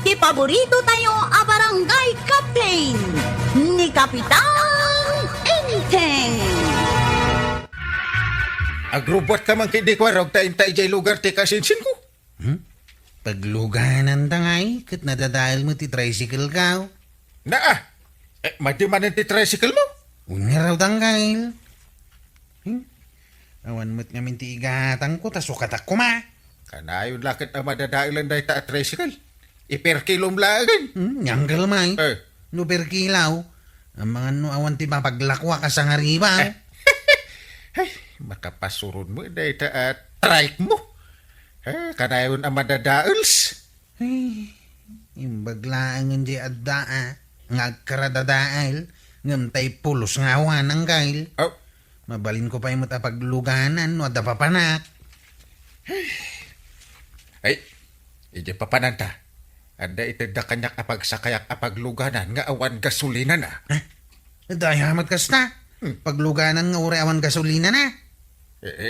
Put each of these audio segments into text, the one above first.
Iti paborito tayo a barangay captain ni Kapitan Enteng. Agrobot ka man kindi ko, rog ta ijay lugar ti kasinsin ko. Pagluganan tangay, kat nadadahil mo ti tricycle ka. Naa, madimanan ti tricycle mo. Unya raw tanggail. Awan mo't ngamin ti igatang ko, tasukat ako ma. Kanayon lakit na madadailan dahi ta at tricycle. Iperkilom lagan. Nyanggal may. No per kilaw. Ang mga no awan ti mapaglakwa ka sa ngariba. Ay, makapasurun mo dahi ta at trike mo. Kanayon ang madadails. Ay, imbaglaan nga di adda ngagkaradadail. Ngamtay pulos nga awan ang gail. Oh, Mabalin ko pa yung matapagluganan no adda papanak. ay, ije papananta. Ada itenda kanyak apag sakayak apag luganan nga awan gasolina na. Dahil hamat kas na. Pagluganan nga uri awan gasolina na.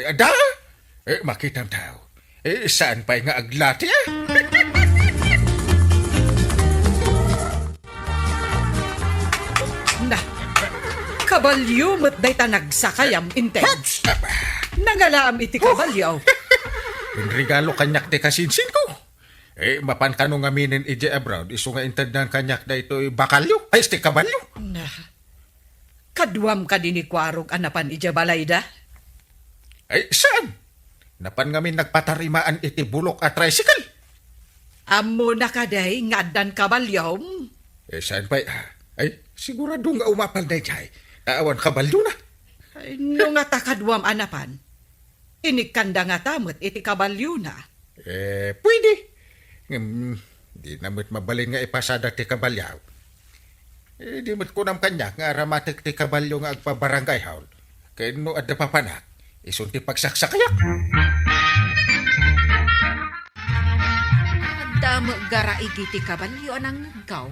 Ada? Makitam tao. Saan pa nga aglati Na, kabalyo mo't day ta nagsakayam inteng. Nangalaam iti kabalyo. Yung regalo kanyak ti kasinsin ko. Mapan ka nung aminin ije abroad, iso nga intendang kanyak na ito bakalyo. Ay, sti kabalyo. Na, kaduam ka din ni Kwarog anapan ija balayda. Ay, saan? Napan ngamin nagpatarimaan iti bulok at tricycle. Amo na kaday ngadan kabalyom. Saan pa? Ay, sigurado nga umapal na ijay. Awan kabalyo na. Ay, no nga ta kaduam anapan. Inikanda nga tamot iti kabalyo na. Pwede. Di namit mabalin nga ipasada ti kabalyaw. Di mo't kunam kanyak nga ramatik ti kabalyo nga agpabarangay haul. Kaya no adda papanak, isunti pagsaksakayak. Damo gara iti kabalyo anang nagkaw.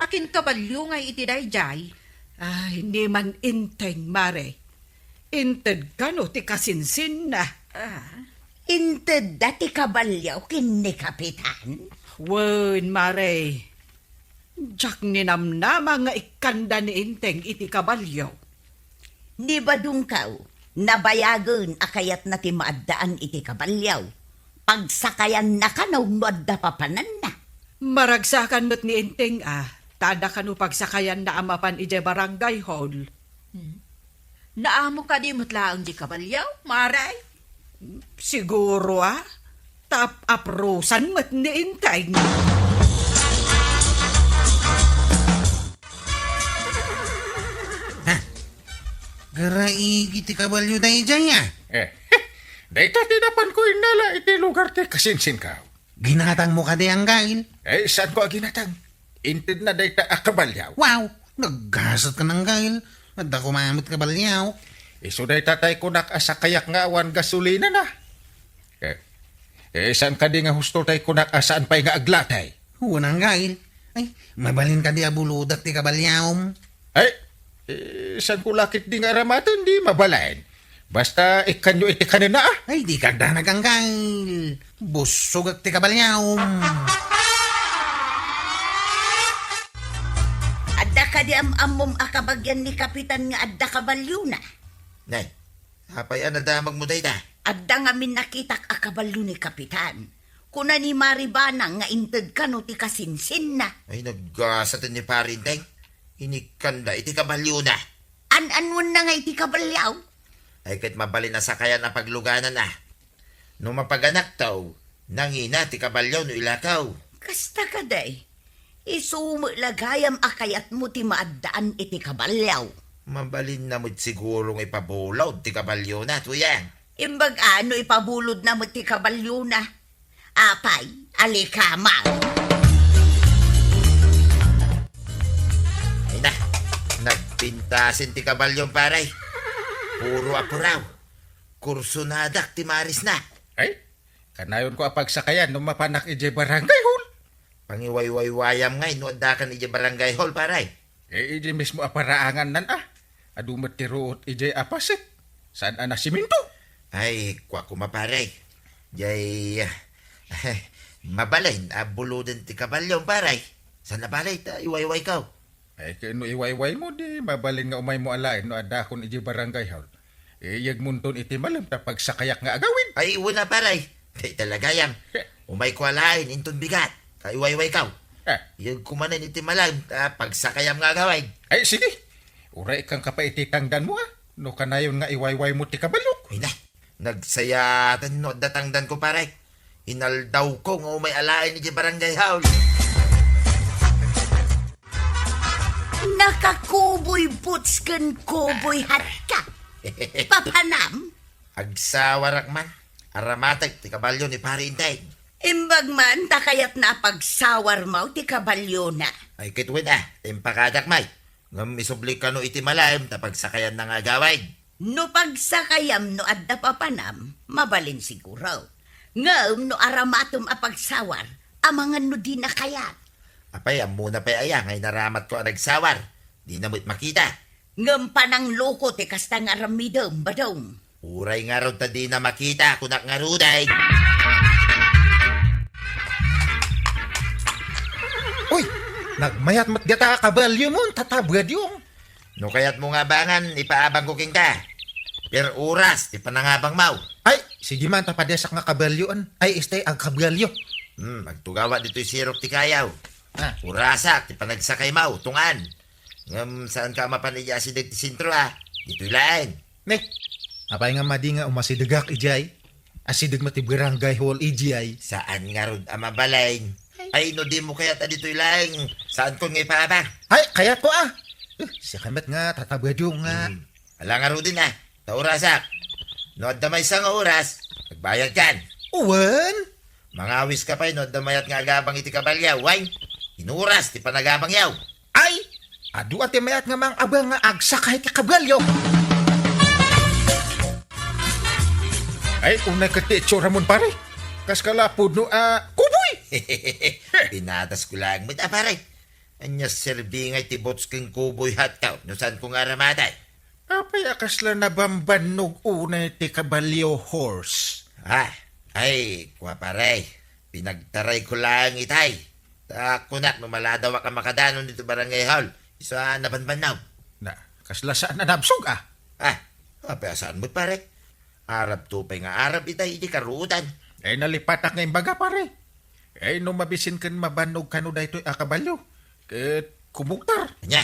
Akin kabalyo nga iti dayjay. Ay, hindi man inteng, mare. Inted ka no, ti kasinsin na. Inted dati kabalyaw kin ni Kapitan. Wen, mare. Jak ninamnama nga ikanda ni inteng iti kabalyo. Di ba dungkaw, nabayagan akayat na ti maaddaan iti kabalyaw. Pagsakayan na ka no adda papanan na. Maragsakan mo't ni inteng tada ka no pagsakayan na amapan ije barangay hall. Naamo ka di mutlaang di kabalyaw, maray. Siguro tap aprosan mo't ni inteng. Garai iti kabalyo tayo dyan ya. Dahi ta tinapan ko inala iti lugar ti kasinsin ka. Ginatang mo ka di ang gail. Saan ko aginatang? Inted na dahi ta akabalyaw. Wow, naggasat ka ng gail. Adda kumamit kabalyaw. Iso dahi tatay ko nakasakayak nga awan gasolina na. Saan ka di nga husto tayo ko nakasaan pa'y nga aglatay? Unang gail. Ay, mabalin ka di abuludat ti kabalyaw. Ay, saan ko lakit di nga ramatan di mabalain. Basta ikanyo iti kanina Ay, di ka danag ang gail. Busog at ti kabalyaw. Adda ka di amom akabagyan ni Kapitan nga adda kabalyo na. Nay, hapay nadamag mo day da. Adda nga min nakitak akabalyo ni Kapitan. Kuna ni Maribana nga inted ka no ti kasinsin na. Ay, naggasatan ni parinteng. Inikanda, iti kabalyo na. An-anwan na nga iti kabalyaw. Ay, kahit mabalin na sakayan na pagluganan na. No mapaganak taw, nangina ti kabalyo no ilakaw. Kasta ka day. Isumulagayam akayat mo ti maaddaan iti kabalyaw. Mabalin na mo't siguro ng ipabulaw ti kabalyo na, tuyang. Imbag ano ipabulod na mo ti kabalyo na. Apay, alikamal. Ay na, nagpintasin ti kabalyo paray. Puro apuraw. Kursunadak ti maris na. Ay, kanayon ko apagsakayan nung mapanak ije barangay hall. Pangiwaywayam ngay, no andakan ije barangay hall paray. Ije mismo aparaangan nan Adumat ti ruot ije apasit. Saan na siminto? Ay, kwa kumaparay. Jay, Mabalay, abuludan ti kabalyong paray. Sa nabalay, ta iwayway ka. Ay, kano iwayway mo di, mabalin nga umay mo alain no adakon iti barangay hall. Yag munton iti malam ta pagsakayak nga agawin. Ay, iwan na paray. Di talaga yan. Umay ko alain, inton bigat. Ta iwayway ka. Ah, Yung kumanan iti malam, ta pagsakayam nga agawin. ay, sige. Uray kang kapaiti tangdan mo no kanayon nga iwayway mo ti kabalok. Uy na, nagsayatan no datangdan ko paray. Inaldaw ko nga umay alain iti barangay haul. Nakakuboy boots kan kuboy hat ka. Papanam, Agsawarak man. Aramatag ti kabalyo ni pari intay. imbag man takayat na pagsawar mo ti kabalyo na. Ay kitwin tempakadak may. Ngam isubli ka no iti malayam tapag sakayan ng agaway. No pagsakayam no adda papanam, mabalin siguro. Ngam no aramatom a pagsawar, amangan no di na kayat. Apay, muna pa aya ngay naramat ko ang nagsawar. Di na mo't makita. Ngam panang loko ti kasta nga ramidom badong. Uray nga ron ta di na makita kunak nga ruday. Uy, nagmayat mat gata kabalyo mo, tatabgad yung. No kayat mo nga bangan, ipaabang ko king ka. Per oras, di panangabang mau. Ay, sige man tapadesak nga kabalyoan. Ay, istay ang kabalyo. Magtugawa dito yung sirok ti kayaw. Ah, Urasak, ti panagsakay mau, tungan. Ngam saan ka mapanidya si ti sintro Dito'y lain. ne. Apay nga madi nga umasidagak ijay. Asidag mati barangay hall ijay. Saan nga ron amabalay? Ay, no di mo kaya ta dito'y laing. Saan ko nga ipaabang? Ay, kaya ko si kamat nga tatabgad yung nga. Ala nga ro din taurasak. No damay sa nga oras, nagbayad kan. Uwan? Mangawis ka pa no damayat nga agabang iti kabalyaw. Why? Inuras, ti panagabang yaw. Ay, adu ati mayat nga mang abang nga agsakay ti kabalyo. Ay, unay ka ti itsura mon pare. Kas kalapod no, kuboy. Pinatas ko lang mo pare. Anya serbingay ti bots king kuboy hat ka. No saan ko nga ramatay? Apay akas lang nabambanog unay ti kabalyo horse. Ay, kwa pare. Pinagtaray ko lang itay. Kunak no maladawa ka makadanon dito barangay hall. Isa nabanbanaw. Na, kasla saan na nabsog Saan mo pare? Arab tupay nga Arab itay, hindi karuutan. Ay nalipatak nga imbaga pare. Ay no mabisin kan mabanog kano daytoy akabalyo. Ket kumugtar. Anya,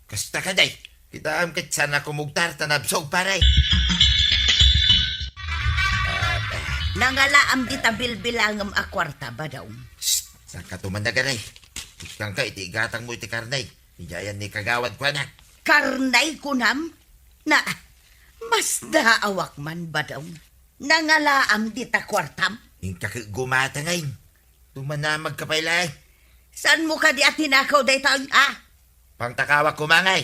kasta ka day. Kita am kat sana kumugtar tanabsog pare. Nangalaam di tabilbilangam a kwarta ba daw? Saan ka tumandagaray? Ikang ka iti igatang mo iti karnay. Iyayan ni kagawad ko na. Karnay kunam? Na, mas daawak man ba daw? Nangalaam di ta kwartam? Yung kakagumata ngayon. Tumanamag ka pa ilay. Saan mo ka di at tinakaw daytang Pangtakawak kumangay.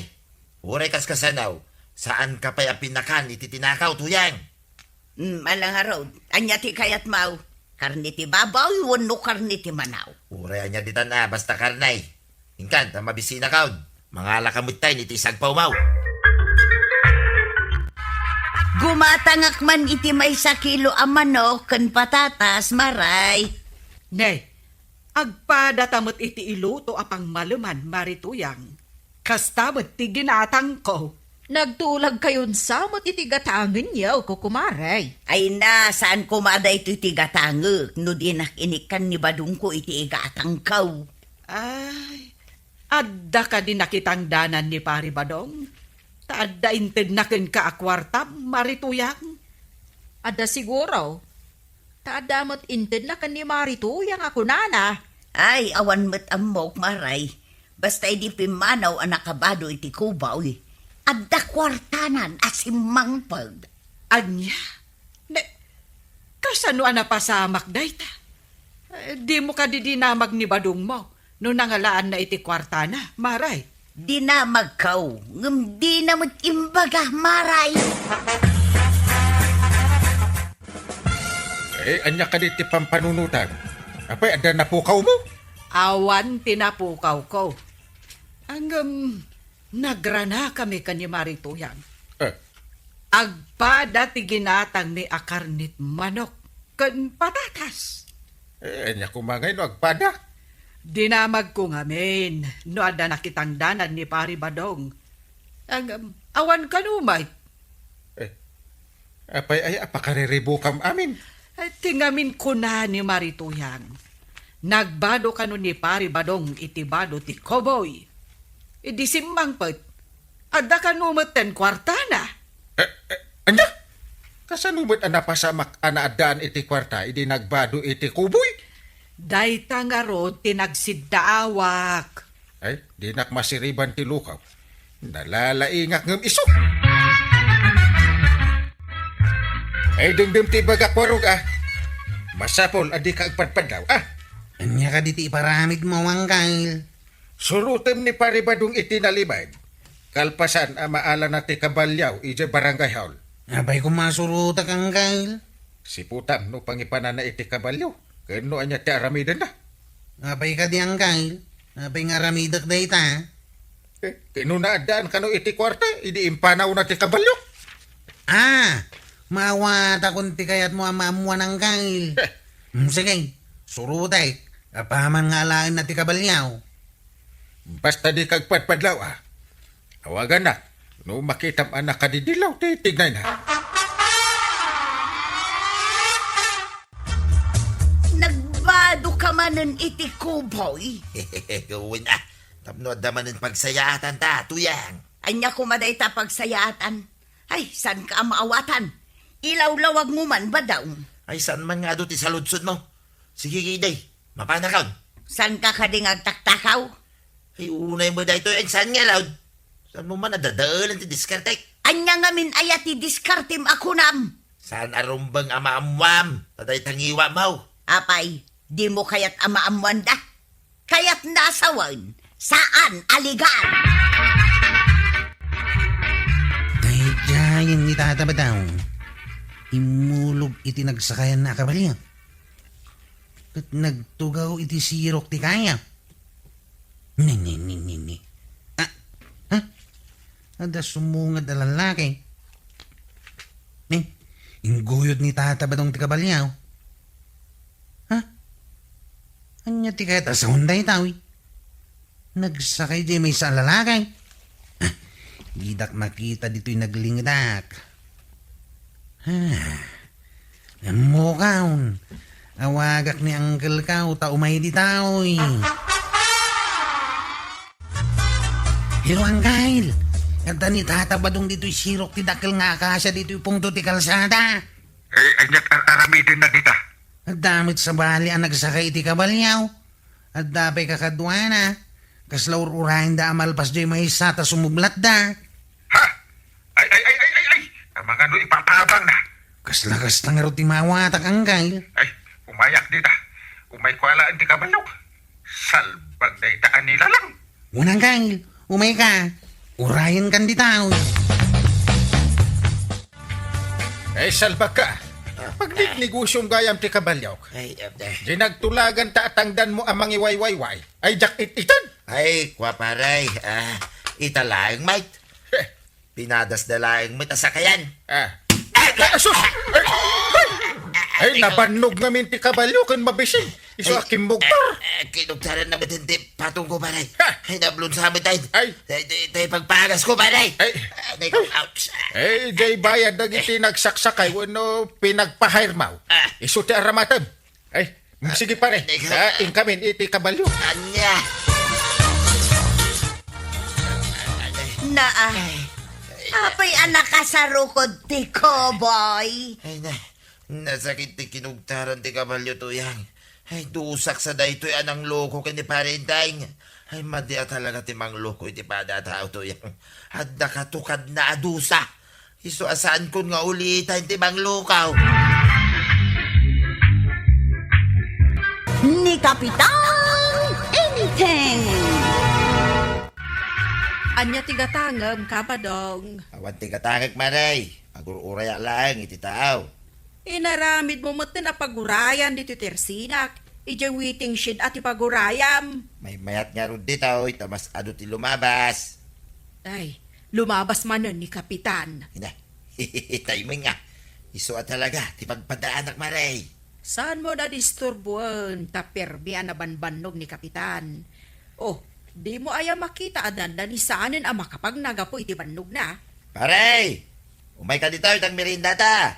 Uray kas kasanaw. Saan ka pa pinakan iti tinakaw tuyang? Alang araw, anya ti kayat mau. Karniti babaw, wano karniti manaw. Uray anya ditan basta karnay. Ingkan, mabisina kaon. Mga lakamutay niti sagpaw mau. Gumatangak man iti may sa kilo a manok ken patatas maray. Nay, agpadatamot iti iluto apang maluman marituyang. Kastamot ti ginatang ko. Nagtulag kayon samot iti gatangin yaw ko kumaray. Ay na, saan kumada ito iti gatangek, no di nakinikan ni badung ko iti igatang kaw. Ay, adda ka din nakitang danan ni Pari Badong. Taadda inted na ken ka akwarta marituyang. Ada siguro. Taadamot inted na kan ni marituyang ako nana. Ay, awan met amok maray. Basta idi pimanaw ang nakabado iti kubaw. Adda kwartanan asimang pag. Anya? Kasano napasamak dayta? Di mo ka didinamag ni Badong mo. No nangalaan na iti kwarta na, maray. Di na magkaw, ngam di na mag-imbaga maray. Anya ka diti pampanunutan. Apay, ada napukaw mo? Awan tinapukaw ko. Ang nagrana kami kani marituyang. Agpada ti ginatang ni akarnit manok kan patatas. Anya kumangay no agpada. Dinamag ko ngamin, no ada nakitang danan ni Pari Badong. Ang awan kanumay, Apay ay apakariribo kam amin. ay tingamin ko na ni Marituyang. Nagbado kano ni Pari Badong itibado ti Koboy. Idisimmang pat, ada kanumeten kwartana. Anya? Kasanumot anapasamak anaadaan iti kwarta, idi nagbado iti kuboy. Dayta nga ro tinagsiddaawak. Ay, di nakmasiriban ti lukaw. Nalalaingak ngam iso. Ay, dumdum ti bagakwarog Masapol, adi ka agpadpadaw Anya ka diti iparamid mo, Wangkail. Surutem ni paribadong itinalibay. Kalpasan maala na ti kabalyaw, ije barangay hall. Abay kung masuruta kang Kail. Si putam no pangipanana iti kabalyaw. Kano anya ti aramidan na. Abay ka di ang Kail. Abay nga ramidak da ita. Kino na adaan kano iti kwarta, idi impanaw na ti kabalyaw. Mawata kunti kayat mo amamuan ang Kail. Sige, surutay. Apaman nga alain na ti kabalyaw. Basta di kagpadpadlaw Awagan na. No makitam anak kadidilaw, titignan na. Nagbado ka manen iti kuboy. Gawin Tapno damanin pagsayaatan ta, tuyang. Anya kumaday ta pagsayaatan. Ay, san ka maawatan? Ilaw-lawag mo man ba daw? Ay, saan man nga do ti saludsod mo? Sige, Giday. Mapanakaw. San ka kading agtaktakaw? Ay, unay mo da ito. Ay, saan nga, Loud? Saan mo man nadadaalan ti diskartek? Anya nga min ayati diskartim ako nam. Saan arumbang amaamwam? Taday tangiwa mo. Apay, di mo kayat amaamuan da. Kayat nasawan. Saan aligan? Dahil dyan ni tata ba daw? Imulog iti nagsakayan na kabalya. At nagtugaw iti sirok ti kaya. Ni. Ada sumungad na lalaki. Inguyod ni tata ba dong ti kabalyaw? Anya ti kaya ta sa hunday tawi? Nagsakay di may sa lalaki. Gidak makita dito'y naglingadak. Ang mukaon. Awagak ni Uncle Kao, taumay di taoy. Hello, Uncle. Kanta ni tata ba dong dito'y sirok ti dakil nga akasya dito'y pungto ti kalsada? Anyak aramidin na dita. At damit sa bali ang nagsakay ti kabalyaw. At dapay kakadwana. Kaslaur urahin da amalpas di may sata sumublat da. Ha? Ay! Mga ano ipapabang na. Kaslakas na nga ro ti mawatak, Uncle. Ay, umayak dita. Umay kwalaan ti kabalyaw. Salbag na itaan nila lang. Unang Uncle, umay ka. Urahin kan di tao. Ay, salbag ka. Pag negosyon gayam ti kabalyaw. Ay, Ginagtulagan ta atangdan mo amang iway-wayway. Ay, itan. ay, kwaparay. Italaang, mate. Pinadas na laing may tasakayan. Asus! Ay, nabanog namin ti kabalyo kan mabisin. Iso aking mugtor. Kinugtaran na matindi patong ko, paray. Ha? Ay, nablon sa amin tayo. Ay. Tayo pagpagas ko, paray. Ay. Ouch. Eh, day bayad na iti nagsaksakay wano pinagpahirmaw. Iso ti aramatan. Ay, sige pare. Inkamin iti kabalyo. Anya. Apay anak ka sa rukod ti Koboy. Ay, nasakit ti kinugtaran ti kabalyo, tuyang. Ay, dusak sa daytoy anang loko kani parentay. Ay, madya talaga ti mang loko iti padatao, tuyang. Hadda katukad na adusa. Iso asaan kun nga ulitan ti mang lukaw. Ni Kapitan Anything. Anya tigatangam kabadong. Awan ti katangag, maray. Pag-uraya lang iti tao. Inaramid mo mo na pagurayan dito tersinak. Ija waiting shed at ipagurayam. May mayat nga ron dito, tamas ado ti lumabas. Ay, lumabas man nun ni Kapitan. Hina, timing nga. Iso at talaga, ti pagpadaanak, maray. Saan mo na disturbuan taperbian na banbanog ni Kapitan? Oh, di mo aya makita adan na ni saanin ang makapag nagapo iti bannog na. Paray! Umay ka dito, itang merinda ta.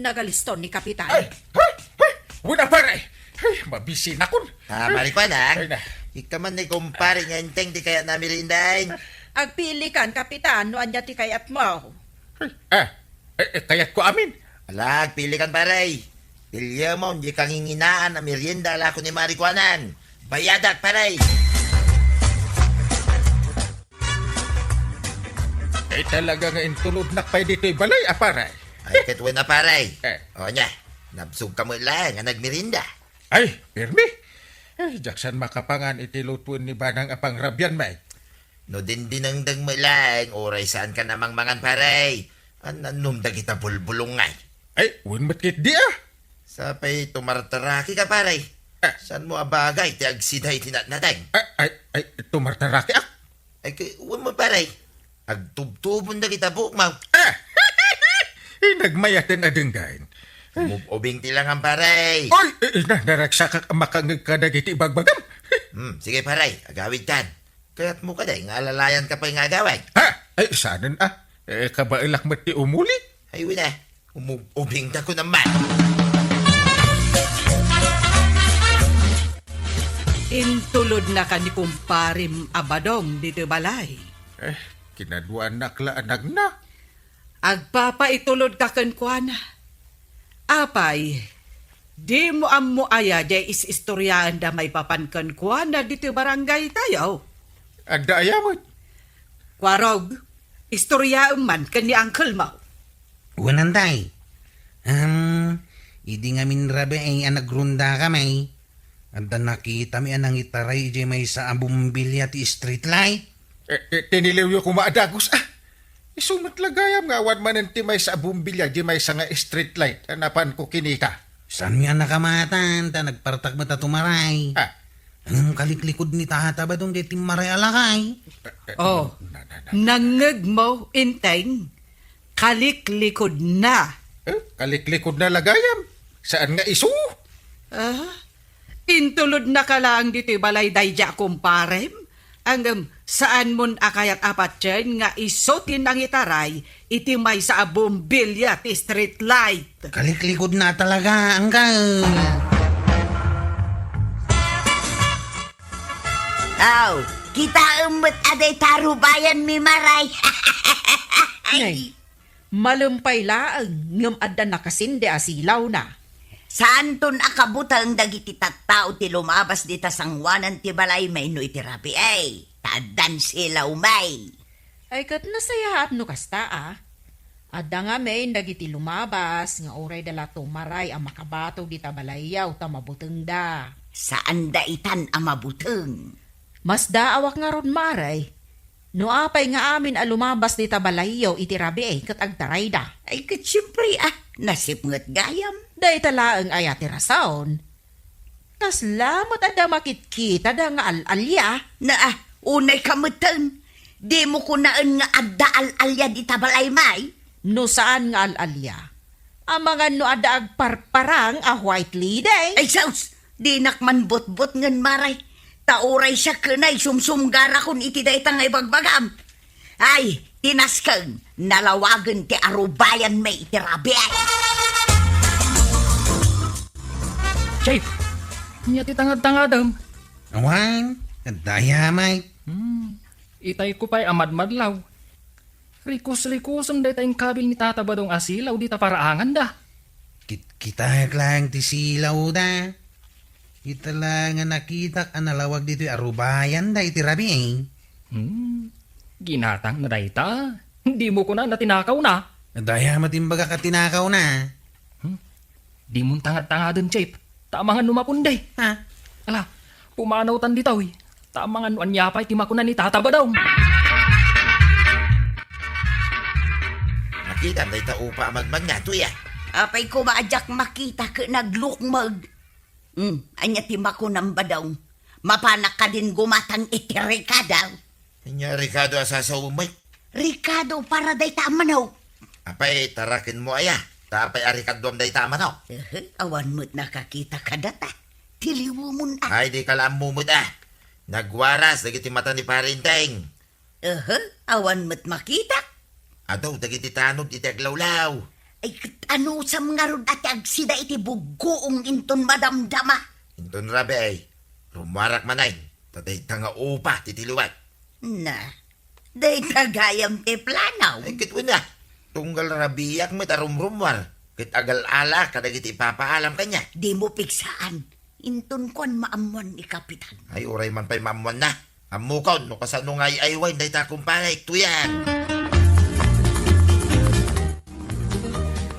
Nagaliston ni Kapitan. Ay! Ay! Ay! Wala pare! Ay, mabisi na kun. Marikwan Ay na. Ika man ni kumpare nga inteng di kaya na merindahin. Agpili kan, Kapitan, no anya ti kayat mo. Kaya't ko amin. Alag, pili kan paray. Pilya mo, hindi kang hinginaan na merienda ala ko ni Marikwanan. Bayadak paray. Ay talaga nga intulod na pay dito'y balay, aparay. Ay, katwa na paray. Eh. O niya, nabsog ka mo lang nga nagmerinda. Ay, pirmi. Ay, Jackson makapangan itilutuan ni Banang apang rabyan may. No din dinangdang mo lang, oray saan ka namang mangan paray. Ananum da kita bulbulong ngay. Ay, unmat kit di ah. Sapay tumartaraki ka paray. Saan mo abagay ti agsiday tinatnatay? Ay, tumartaraki ah. Ay, uwan mo paray. Agtubtubon da kita bukmaw. Ay, nagmayatin na dinggain. Ubing tilang ang paray. Ay, naraksa ka makangag ka na giti bagbagam. Sige paray, agawid kan. Kaya't mo ka day, nga alalayan ka pa yung agawid. Ay, sanan ah. Kabailak mati umuli. Ay, wala. Ubing ka ko naman. Intulod na ka ni kumparim abadong dito balay. Kinaduan na klaan na. Agpapaitulod ka kenkwana. Apay, di mo ammo aya jay is-istoryaan da may papankan kwa na dito barangay tayo. Ada ayamot. Kwarog, istoryaan man kani Uncle mo. Wanantay. Idi nga minrabe ay anagrunda kami. Anda nakita mi anang itaray ije may sa abumbilya ti street light. Tiniliw yung kumaadagos ah. Isumat lagayam nga awan mananti may sa bumbilya di may sa nga street light. Anapan ko kinika. Saan mi anak kamatan ta nagpartak mata tumaray. Anong kaliklikod ni tata ba dong deti maray alakay? Oh, nangeg mo inteng, kaliklikod na. Kaliklikod na lagayam. Saan nga isu? Intulod na ka lang dito balay dayja kumparem. Ang saan mon akayat apat dyan nga isotin ang itaray, iti may sa abumbilya ti street light. Kaliklikod na talaga, Uncle. Aw, kita umot aday tarubayan mi maray. Nay, malumpay laang ngam adda nakasinde asilaw na. Saan ton akabutang dagiti tattao ti lumabas di tasangwanan ti balay may no itirabi ay. Tadan sila umay. Ay kat nasayahat no kasta ah. Adda nga may dagiti lumabas nga oray dala tumaray ang makabato di tabalayaw ta mabuteng da. Saan da itan ang mabuteng? Mas daawak nga ron maray. No apay nga amin a lumabas di tabalayaw itirabi ay kat agtaray da. Ay kat siyempre ah, nasipngat gayam. Day talaang ayati rasaon. Tas lamot ada makitkita da nga alalya. Na unay kamutan. Di mo kunaan nga adda alalya di tabalay may. No saan nga alalya? Ang mga no ada agparparang a white lady. Ay saus, di nakman bot-bot ngan maray. Tauray siya kanay sumsumgara kun iti da itang ibagbagam. Ay, tinaskang nalawagan ti arubayan may itirabi ay. Chip, niya ti tangad-tangadam. Awan, daya may. Itay ko pa'y amad-madlaw. Rikos-rikosam day tayong kabil ni Tata Badong asilaw di ta paraangan da. Kita lang ti silaw da. Kita lang nga nakita ka nalawag dito arubayan da itirabi eh. Ginatang na day ta. Hindi mo ko na natinakaw na. Daya matimbaga ka tinakaw na. Di mo tangad-tangadam, Chip. Tamangan numapunday. Ha? Ala, pumanaw tan ditaw eh. Tamangan anyapay timakunan ni Tata Badong. Nakita na ita upa magmag nga to ya. Apay ko maadyak makita ka naglukmag. Anya timako ng badaw. Mapanak ka din gumatang itiri ka daw. Kanya Ricardo asa sa umay. Ricardo para day tamanaw. Apay, tarakin mo aya. Tapay ari kadwam day tama no. Awan mo't nakakita ka data. Tiliwo mo na. Ay, di ka lang mumud Nagwaras, dagiti mata ni Parinteng. Awan mo't makita. Adaw, dagiti tanod, iti aglawlaw. Ay, ano sa mga rod at agsida iti bugoong inton madamdama. Inton rabi ay, rumarak manay. Tatay tanga upa, titiluwat. Na, day tagayam te planaw. Ay, kitwa na. Tunggal rabiyak met arumrumwar. Kit agal-ala, kadagiti ipapaalam kanya. Di mo piksaan. Inton kon maamuan ni Kapitan. Ay, uray man pa'y mamuan na. Amukaw, no kasano nga ay day takumparay, tuyan.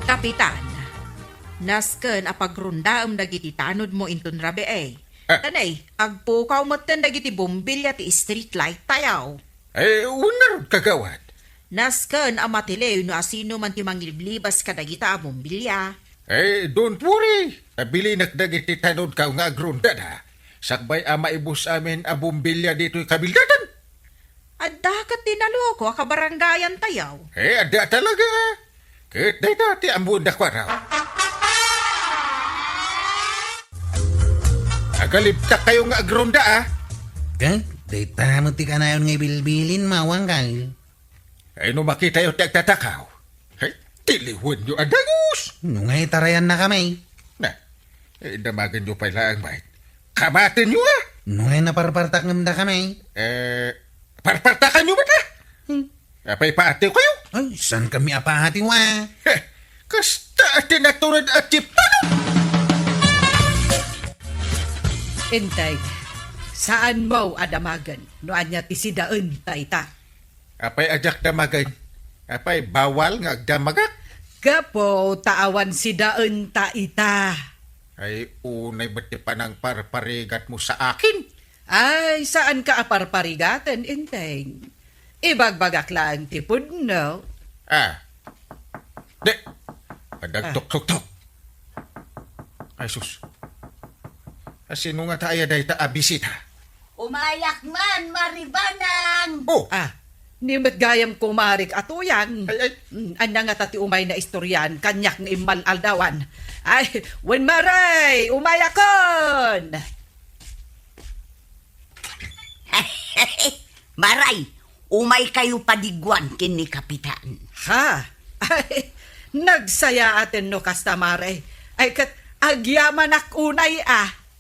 Kapitan, nasken apagrundaam dagiti tanod mo inton rabi ay. Tanay, agpukaw mo ten dagiti bombilya ti street light tayaw. Ay, unar kagawad. Nasken amatilew no asino man ti mangliblibas kadagita a bombilya. Eh, don't worry. Abili nakdagiti tanod ka nga agrunda na. Sakbay ama ibus amin a bumbilya dito'y kabildatan. Adda ka tinaloko a kabarangayan tayaw. Eh, ada talaga. Kahit day dati ang bunda kwa raw. Agalibtak kayo nga agrunda Kag, day tamo ti kanayon nga bilbilin mawang kal. Ay, no makita yung tagtatakaw. Ay, tiliwan nyo adagus. Nung ay tarayan na kami. Na, damagan nyo pala ang bait. Kamatin nyo Nung ay naparpartak ngam da kami. Parpartakan nyo ba ta? Apay paati kayo. Ay, saan kami apahati wa? Heh, kasta tinaturad at chiptano. Intay, saan mo adamagan? No anya ti sidaan tayta. Apay ajak damagan. Apay bawal nga agdamagak. Gapo taawan sidaan taita. Ay, unay ba't di pa ng parparigat mo sa akin? Ay, saan ka aparparigatan, Intay? Ibagbagak lang tipod, no? Di. Padagtok-tok-tok. Ay, sus. Sino nga tayo dahi ta abisita? Umayak man, maribanang! Oh, Nimit gayam kumarik atuyan. Ay. Anya nga tati umay na istoryan, kanyak ng imal aldawan. Ay, wen maray, umayakon! Maray, umay kayo padigwan kini Kapitan. Ha? Ay, nagsaya atin no kastamare. Ay, kat agyaman ak unay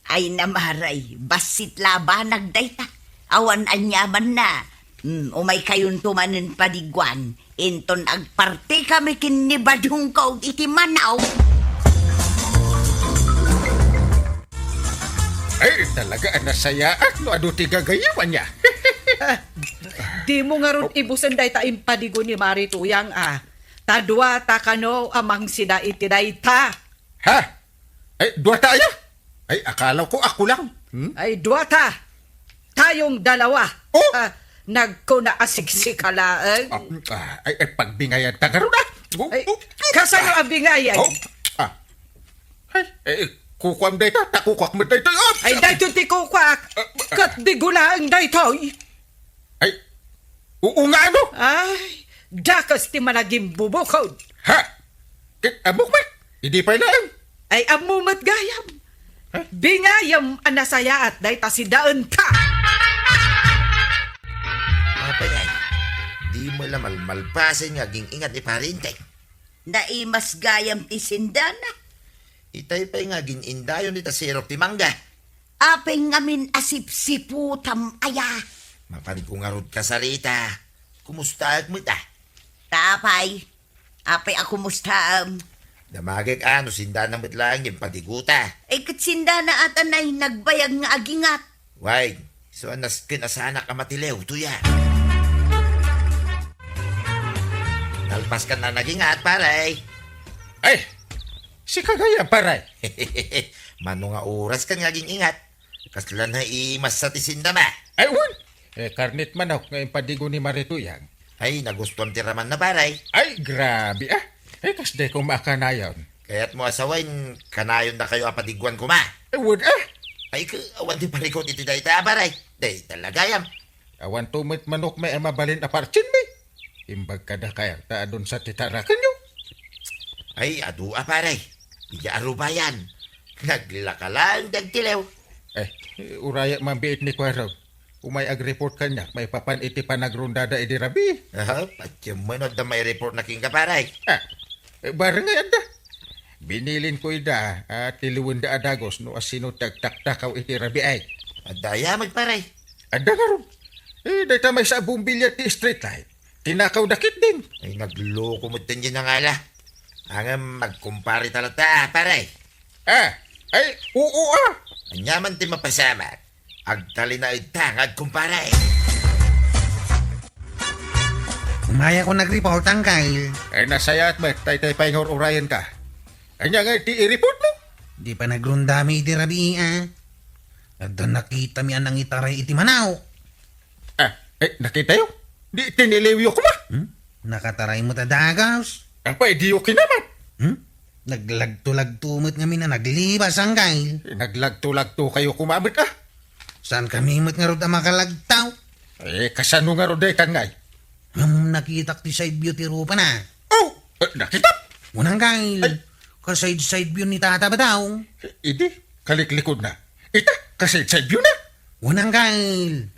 Ay namaray, basit laban nagdayta. Awan anyaman na. Umay kayon tumanin padigwan. Inton agparte kami kinibadong kaog iti manaw. ay, talaga nasayaan. No, ado ti gagayawan niya. Di mo nga ron ibusan day ta impadigo ni Marituyang Tadwa ta kano amang sida iti dayta. Ha? Ay, dua tayo? Ay, akala ko ako lang. Ay duwata. Tayong dalawa. Oh! Nagkuna asiksikalaang. Ay, pagbingayan tagaro na. Ay, kasano ang bingayay? Ay, kukwam dito. Takukwak mo dito. Ay, dayto ti kukwak. Kat di gulaang daytoy. Ay, nga ano? Ay, dakas ti managing bubukod. Ha? Amok ba? Hindi pa lang. Ay, amumat gayam. Bingayam anasaya at dayta si daan ka. Apay ay, di mo lang malpasin nga ging ingat ni Parinteng. Naimas gayam ti sindana. Itay pa'y nga ginindayon ni Tasirok ti Mangga. Apeng ngamin asip-siputam aya. Mapanig ko nga rod ka sarita. Kumusta mo ta? Tapay, apay ako mustam. Damagag sinda na lang yung patiguta. Ay katsinda na at anay nagbayag nga agingat. Why? So anas kinasana ka matilew, tuya. Nalpas ka na nagingat, paray. Ay, si kagaya paray. Mano nga oras ka nga ingat. Kaslan na imas sa tisinda ma. Ay, wan. Karnit manok ngayon padigo ni Marituyang. Ay, nagustuhan ti raman na paray. Ay, grabe Ay, kasday kong makanayon. Kaya't mo asawain, kanayon na kayo apadigwan ko ma. Ay, wad Ay, awan di parikot iti dayta, paray. Day talagayam. Awan tumit manok may mabalin apartsin mi. Imbag ka na kaya ta doon sa titarakan nyo. Ay, adua paray. Ija arubayan. Naglaka lang dagtilaw. Uraya mambiit ni Kwaraw. Umay ag-report kanya, may papan iti panagrundada idi rabi. Patyamanod na may report na king kaparay. Barangay anda. Binilin ko ida at tiliwan da adagos no asino tagtaktakaw iti rabi ay. Adaya magparay. Ada nga ron. Dahil may sa bumbilya ti street light. Tinakaw dakit din. Ay, nagloko mo din yun ang ala. Ang magkumpari talata, paray. Oo Anyaman ti mapasama. Agtali na itang agkumparay. Umaya ko nag-report ang Kyle. Nasaya at met, tay pa yung urayan ka. Anya nga, ti i-report mo? Di pa nagrundami iti rabi At doon nakita mi anang itaray iti Manaw. Nakita yun? Di tiniliwyo ko ba? Nakataray mo tadagaws. Apa, idiyo kinaman. Naglagto-lagtumot nga mi na naglibas ang Kyle. Naglagto-lagto kayo kumamit Saan kami mo't nga rod ang makalagtaw? Kasano nga ro day kangay? Nakita ti side view ti rupa na. Nakita? Unang Kyle. Ka-side view ni tata ba daw? Idi, kaliklikod na. Ita, kasi sa view na. Unang Kyle.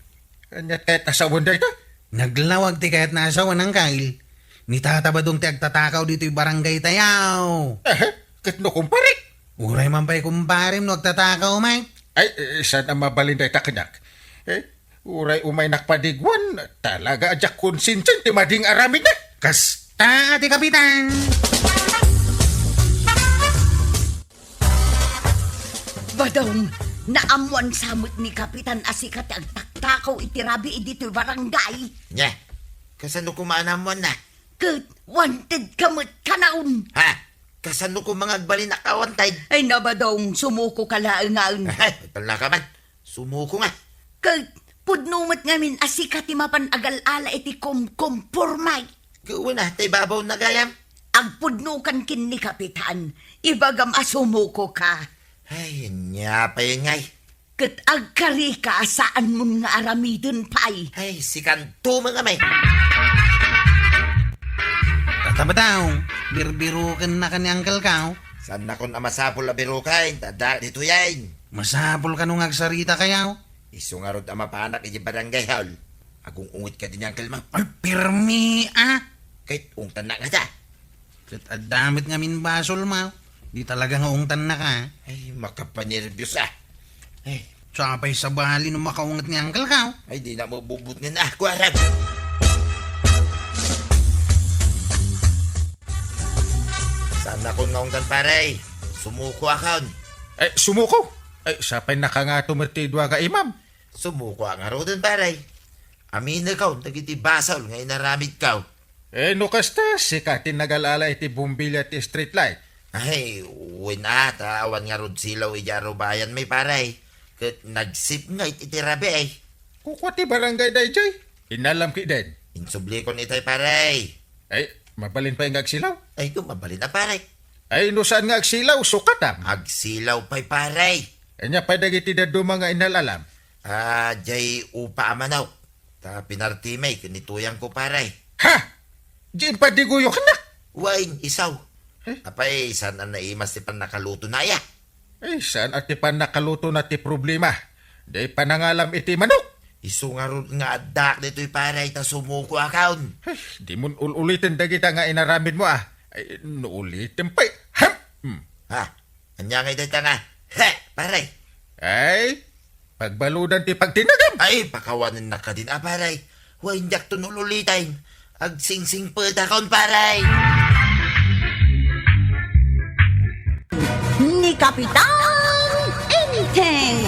Kanyat kahit asawan da ita. Naglawag ti kahit nasa unang Kyle. Ni tata ba dong ti agtatakaw dito yung barangay tayaw? Katno kumpare. Uray man pa'y kumparim no agtatakaw, Mike. Saan ang mabalin da ita kanyak? Uray umay nakpadigwan. Talaga adyak konsinsin ti mading aramid na. Kasta, ati kapitan! Badong, naamuan samot ni Kapitan Asikat ang taktakaw iti rabi dito barangay. Nya, kasano kumaanamuan na? Kat wanted kamot kanaon. Kasano ko mga agbalin na kawantay? Ay nabadong sumuko kalaangaan. Tala ka man. Sumuko nga. Kat pudnumat ngamin Asikat ti mapan agal-ala iti kumpormay. Gawin na, tay babaw na gayam. Agpudnukan kin ni Kapitan, ibagam asumuko ka. Ay, nya pa yun ngay. Kat agkari ka saan mo nga aramidon pay. Ay, si Kanto mga may. Tata ba daw? Birbirukan na ka ni Uncle Kao. Saan na kung amasapol na birukain? Tada, dito yan. Masapol ka nung agsarita kayaw. Iso nga ron amapanak iti barangay hall. Agong ungit ka din yung kalmang. Ay, pirmi Kahit ungtan na ka da. Kat adamit nga min basol mo. Di talaga nga ungtan na ka. Ay, makapanervyos Ay, Sapay sa bali nung makaungat ni Uncle Kao. ay di na mabubut nga na ako arap. Saan na kung naungtan paray? Sumuko akon. Sumuko. Sapay nakangato mertidwa ka imam. Sumuko ang arodon paray. Amin na kaw, nagiti basal, ngayon naramid kaw. No kasta, sikatin nagalala iti bumbilya ti street light. Ay, winata, awan nga rod silaw ijaro bayan may paray. Kat nagsip nga itirabi ay. Kukwati barangay day jay. Inalam ki den. Insubli ko nitay paray. Mabalin pa yung agsilaw. Ay, kumabalin na paray. No saan nga agsilaw, sukatam. Agsilaw pa'y paray. Anya pa dagiti dadu mga inalalam. Jay upa amanaw. Ta pinartimay, kanituyang ko paray. Diyan pa diguyo ka na. Wain, isaw. Apay, saan ang naimas ti pan nakaluto na ya? Saan ati pa nakaluto na ti problema? Di pa nangalam iti manok. Iso nga ron nga adak dito'y paray ta sumuko akaon. Di mo ulitin dagita nga inaramid mo Nuulitin pa Anya nga dito nga. Paray. Pagbaludan ti pagtinagam. Ay, pakawanin na ka din paray. Wain jak to nululitain. Agsingsing pa akaon paray. Ni Kapitan Anything!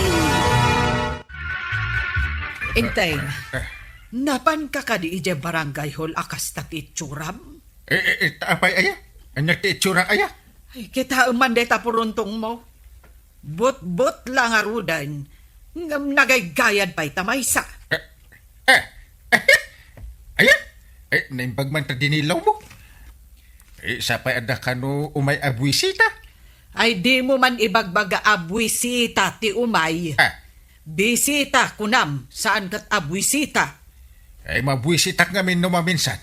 Intay, napan ka di ije barangay hall akas takit churam? Apay aya? Anya ti itsura aya? Ay, kita man deta puruntong mo. Bot-bot lang arudan. Ngam nagaygayad pa'y tamaysa. Aya? Naimbag man ta dinilaw mo. Sapay ada kano umay abwisita. Ay di mo man ibagbaga abwisita ti umay. Bisita kunam saan kat abwisita. Mabwisitak nga min no maminsan.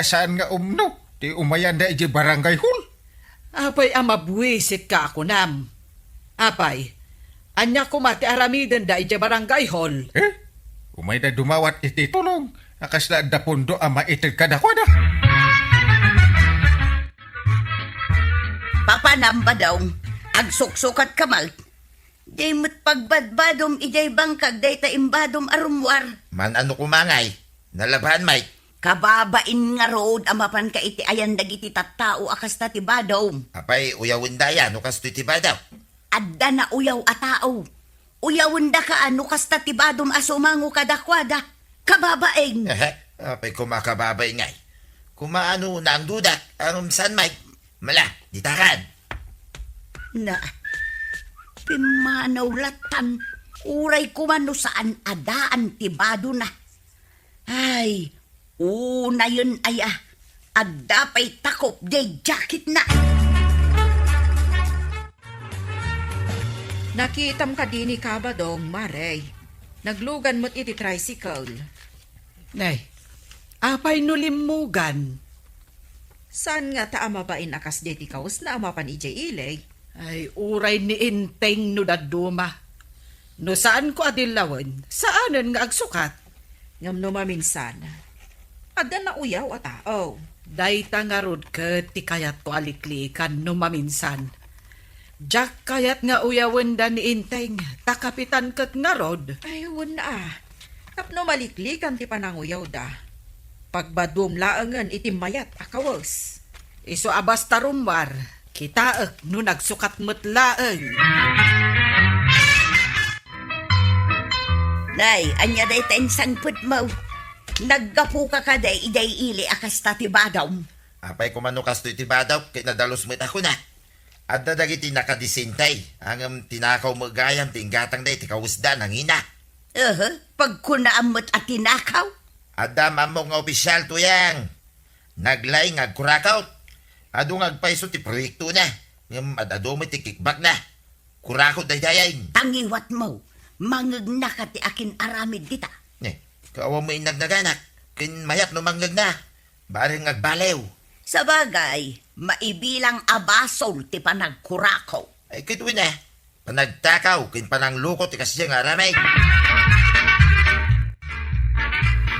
Saan nga umno? Ti umayan da ije barangay hall. Apay amabuisit ka ako nam. Apay, anya ko mati aramiden da iti barangay hall. Umay na dumawat iti tulong. Akas na da pundo ama itig kadakwada. Papanamba daw, agsuksukat kamal. Di mo't pagbadbadom ijay bangkag day ta imbadom arumwar. Man ano kumangay? Nalaban, Mike. Kababain nga road amapan ka iti ayan dagiti tattao akas ta ti badom. Apay, uyawin daya, no kasto iti badaw. Adda na uyaw a tao. Uyawin da ka ano kas ta ti badom asumango kadakwada. Kababain. Apay, kumakababay ngay. Kumaano na ang dudak, ang san, Mike? Mala, ditakan. Na, pimanaw latan. Uray kumano saan adaan ti bado na. Ay, una yun ay adda pa'y takop de jacket na. Nakitam ka din ni Kabadong, Maray. Naglugan mo't iti tricycle. Nay, apay nulimugan. Saan nga ta amabain akas deti kaus na amapan ijay ilay? Ay, uray ni Inteng no daduma. No saan ko adilawan, saanan nga agsukat. Ngam no maminsan. Adda na uyaw a tao. Dayta nga rod ket ti kayat ko aliklikan no maminsan. Jak kayat nga uyawan da ni Inteng, takapitan ket nga rod. Ay, na. Tapno maliklikan ti pananguyaw da. Pagbadum laangan iti mayat akawas. Iso abas tarumbar, kitaek no nagsukat mutlaeng. Nay, anya day tensang put mo. Naggapu ka ka day iday ili akas ta ti badom. Apay, kumano kasto iti badaw, kay nadalos mo't ako na. At dadagiti nakadisintay, ang tinakaw mo gayam, tinggatang day, tikawusda, nangina. Pagkunaamot at tinakaw. Ada mamong nga opisyal to yang. Naglay nga kurakaw. Ado nga agpaiso ti proyekto na. Ngam adado mo ti kickback na. Kurakot daydayain. Tangiwat mo, mangag na ka ti akin aramid dita. Kaawa mo inagnaganak. Kin mayat no manggag na. Bareng agbalew. Sa bagay, maibilang abasol ti panagkurakaw. Ay kituin na. Panagtakaw, kin panangluko ti kasya nga aramay.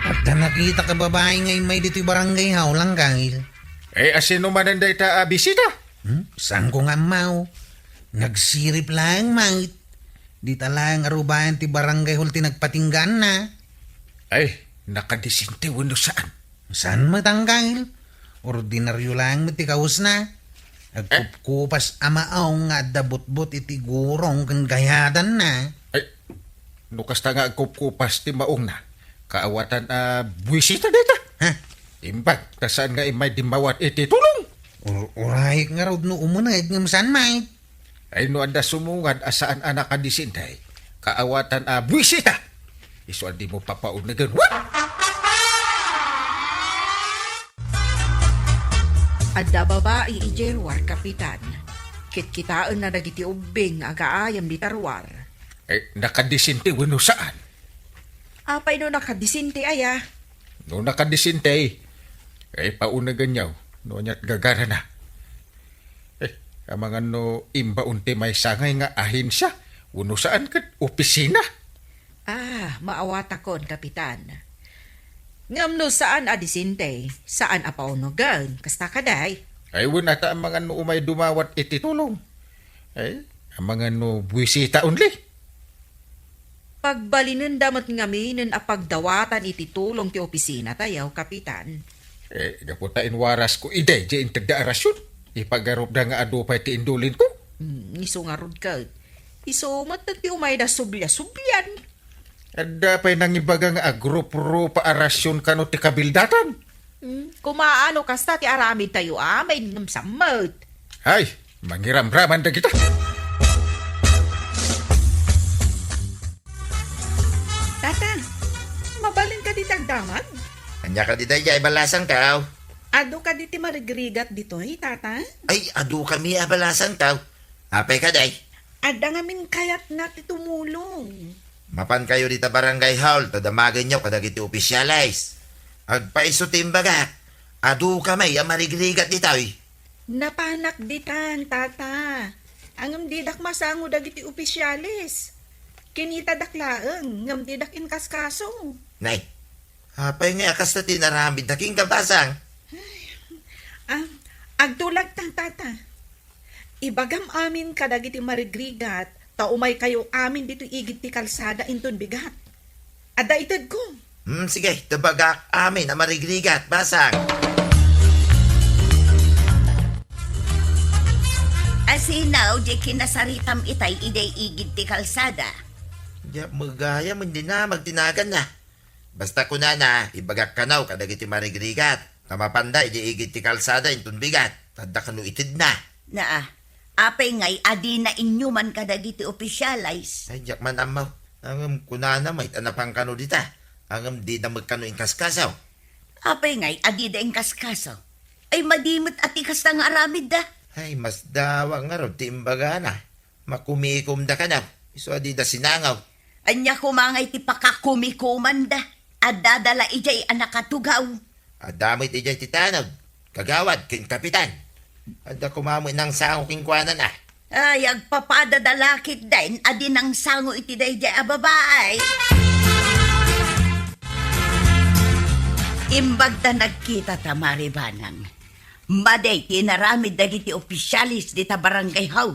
At nakita ka babae ngay may dito'y barangay haulang kangil. Asino man ang dayta bisita? Saan ko nga mau? Nagsirip lang, mangit. Di talang arubayan ti barangay hul ti nagpatinggan na. Ay, nakadisinte wano saan? Saan matangkangil? Ordinaryo lang mo ti kaus na. Agkupkupas amaaw nga dabot-bot iti gurong kan gayadan na. Ay, nukas ta nga agkupkupas ti maong na. Kaawatan buwisita dita. Ha? Imbag, tasaan nga imay dimawat iti tulong. Uray nga raw no umunag ng saan mait. Ay no anda sumungad asaan anak kadisintay. Kaawatan buwisita. Iso andi mo papaunagan. What? Adda babae ijay war kapitan. Kitkitaan na dagiti ubing agaayam di tarwar. Ay, nakadisinte wano saan? Apay no nakadisinti aya. No nakadisinte, ay paunagan niyaw. No niya't gagara na. Mga no imba unti may sangay nga ahin siya. Wano saan kat opisina? Maawata kon, kapitan. Ngam no saan adisinte, saan apaunogan, kasta kaday. Ay wala ta ang mga no umay dumawat iti tulong. Ay, ang mga no buwisita unli. Pagbalinan damat ngaminin a pagdawatan iti tulong ti opisina tayaw, kapitan. Naputain waras ko iday di intagdaarasyon. Ipagarup na nga adupay ti indulin ko. Iso nga rod ka. Iso matag ti umay da subya-subyan. At dapay nang ibaga nga agrup-rupa arasyon kano ti kabildatan. Kumaano kasta ti aramid tayo may namsamot. Ay, mangiram-raman da kita. Tata, mabalin ka di tagdamag? Anya ka di daya, ibalasan ka. Ado ka di ti marigrigat dito, tata? Ay, adu kami abalasan ka. Apay ka day. Ada ngamin kayat nga ti tumulong. Mapan kayo dita barangay hall, tadamagan nyo kadagiti opisyalize. Agpaiso timbaga. Adu kamay, ang marigrigat dito. Napanak ditan, tata. Ang didak masango dagiti opisyalis. Kinita daklaeng, ngam didak inkaskaso. Nay, apay nga akas na tinaramid na king kabasang. Agtulag tang tata. Ibagam amin kadagiti marigrigat, taumay kayo amin dito igit ti kalsada inton bigat. Ada itad ko. Sige, tabagak amin na marigrigat, basang. Asinaw, di kinasaritam itay iday igid ti kalsada. Ya, magaya mo din na, magtinagan na. Basta ko na, ibagak ka na, kadagiti marigrigat. Tamapanda, igit ti kalsada, inton bigat. Tadda ka no itid na. Naa, apay ngay adi na inyo man kadagiti opisyalis. Ay, jak man amaw. Angam kunana, may tanapang kano dita. Angam di na magkano inkaskasaw. Apay ngay adi da kaskaso. Ay madimot at ikas na nga aramid da. Ay, mas dawa nga ron, timbaga na. Makumikom da ka na. Iso adi da sinangaw. Anya kumangay ti pakakumikuman da. At dadala ijay anakatugaw. Adamit ijay titanod. Kagawad, king kapitan. Ada kumamoy ng sango king kwanan na. Ay, agpapadadalakit din, adi nang sango iti dayjay a babae. Imbag ta nagkita ta maribanang. Maday, tinaramid dagiti opisyalis di ta barangay hall.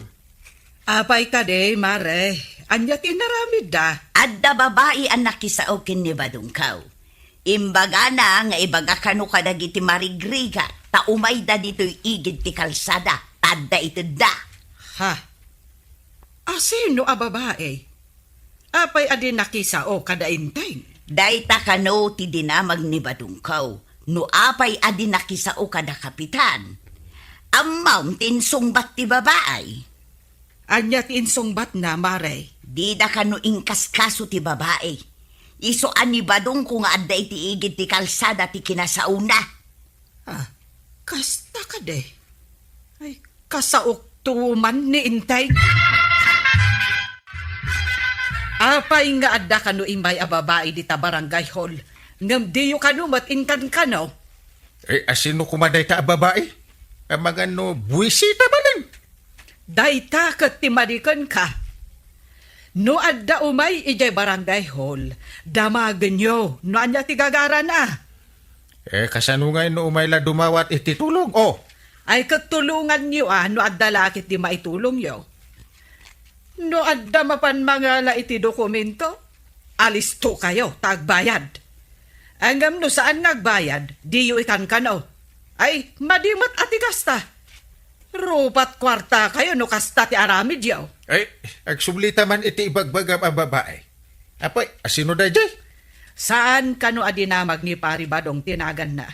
Apay ka de, mare. Anya tinaramid da. Adda babae ang nakisao kin ni Badungkaw. Imbaga na nga ibaga kano ka dagiti marigriga, ta umay da dito'y igid ti kalsada, tadda ito da. Ha? Sino a babae? Apay adi nakisao kadainteng. Dayta kano ti dinamag ni Badungkaw, no apay adi nakisao kada kapitan. Ang mountain sungbat ti babae. Anya tinsungbat na, mare. Di da kano ingkaskaso ti babae. Iso ani Badung kung adda iti igid ti kalsada ti kinasauna. Kasta ka de. Ay, kasaok tuman ni Intay. Apay nga adda kano imay a babae di ta barangay hall. Ngam diyo kano matinkan kano. Asino kumaday ta babae? Ang mga no, buwisita ba lang? Dayta kat timadikan ka. No adda umay ijay barangay hall. Damagan nyo. No anya tigagara na. Kasanungay no umayla dumawat iti tulong. Oh, Ay katulungan nyo no adda lakit di maitulong yo. No adda mapan mga iti dokumento. Alisto kayo, tagbayad. Angam no saan nagbayad, di yu ikan kano. Ay, madimat ati kasta. Rupat kwarta kayo no kasta ti aramid yaw. agsublita man iti ibagbagam ang babae. Apay, asino da jay? Saan kano adinamag ni Pari Badong tinagan na?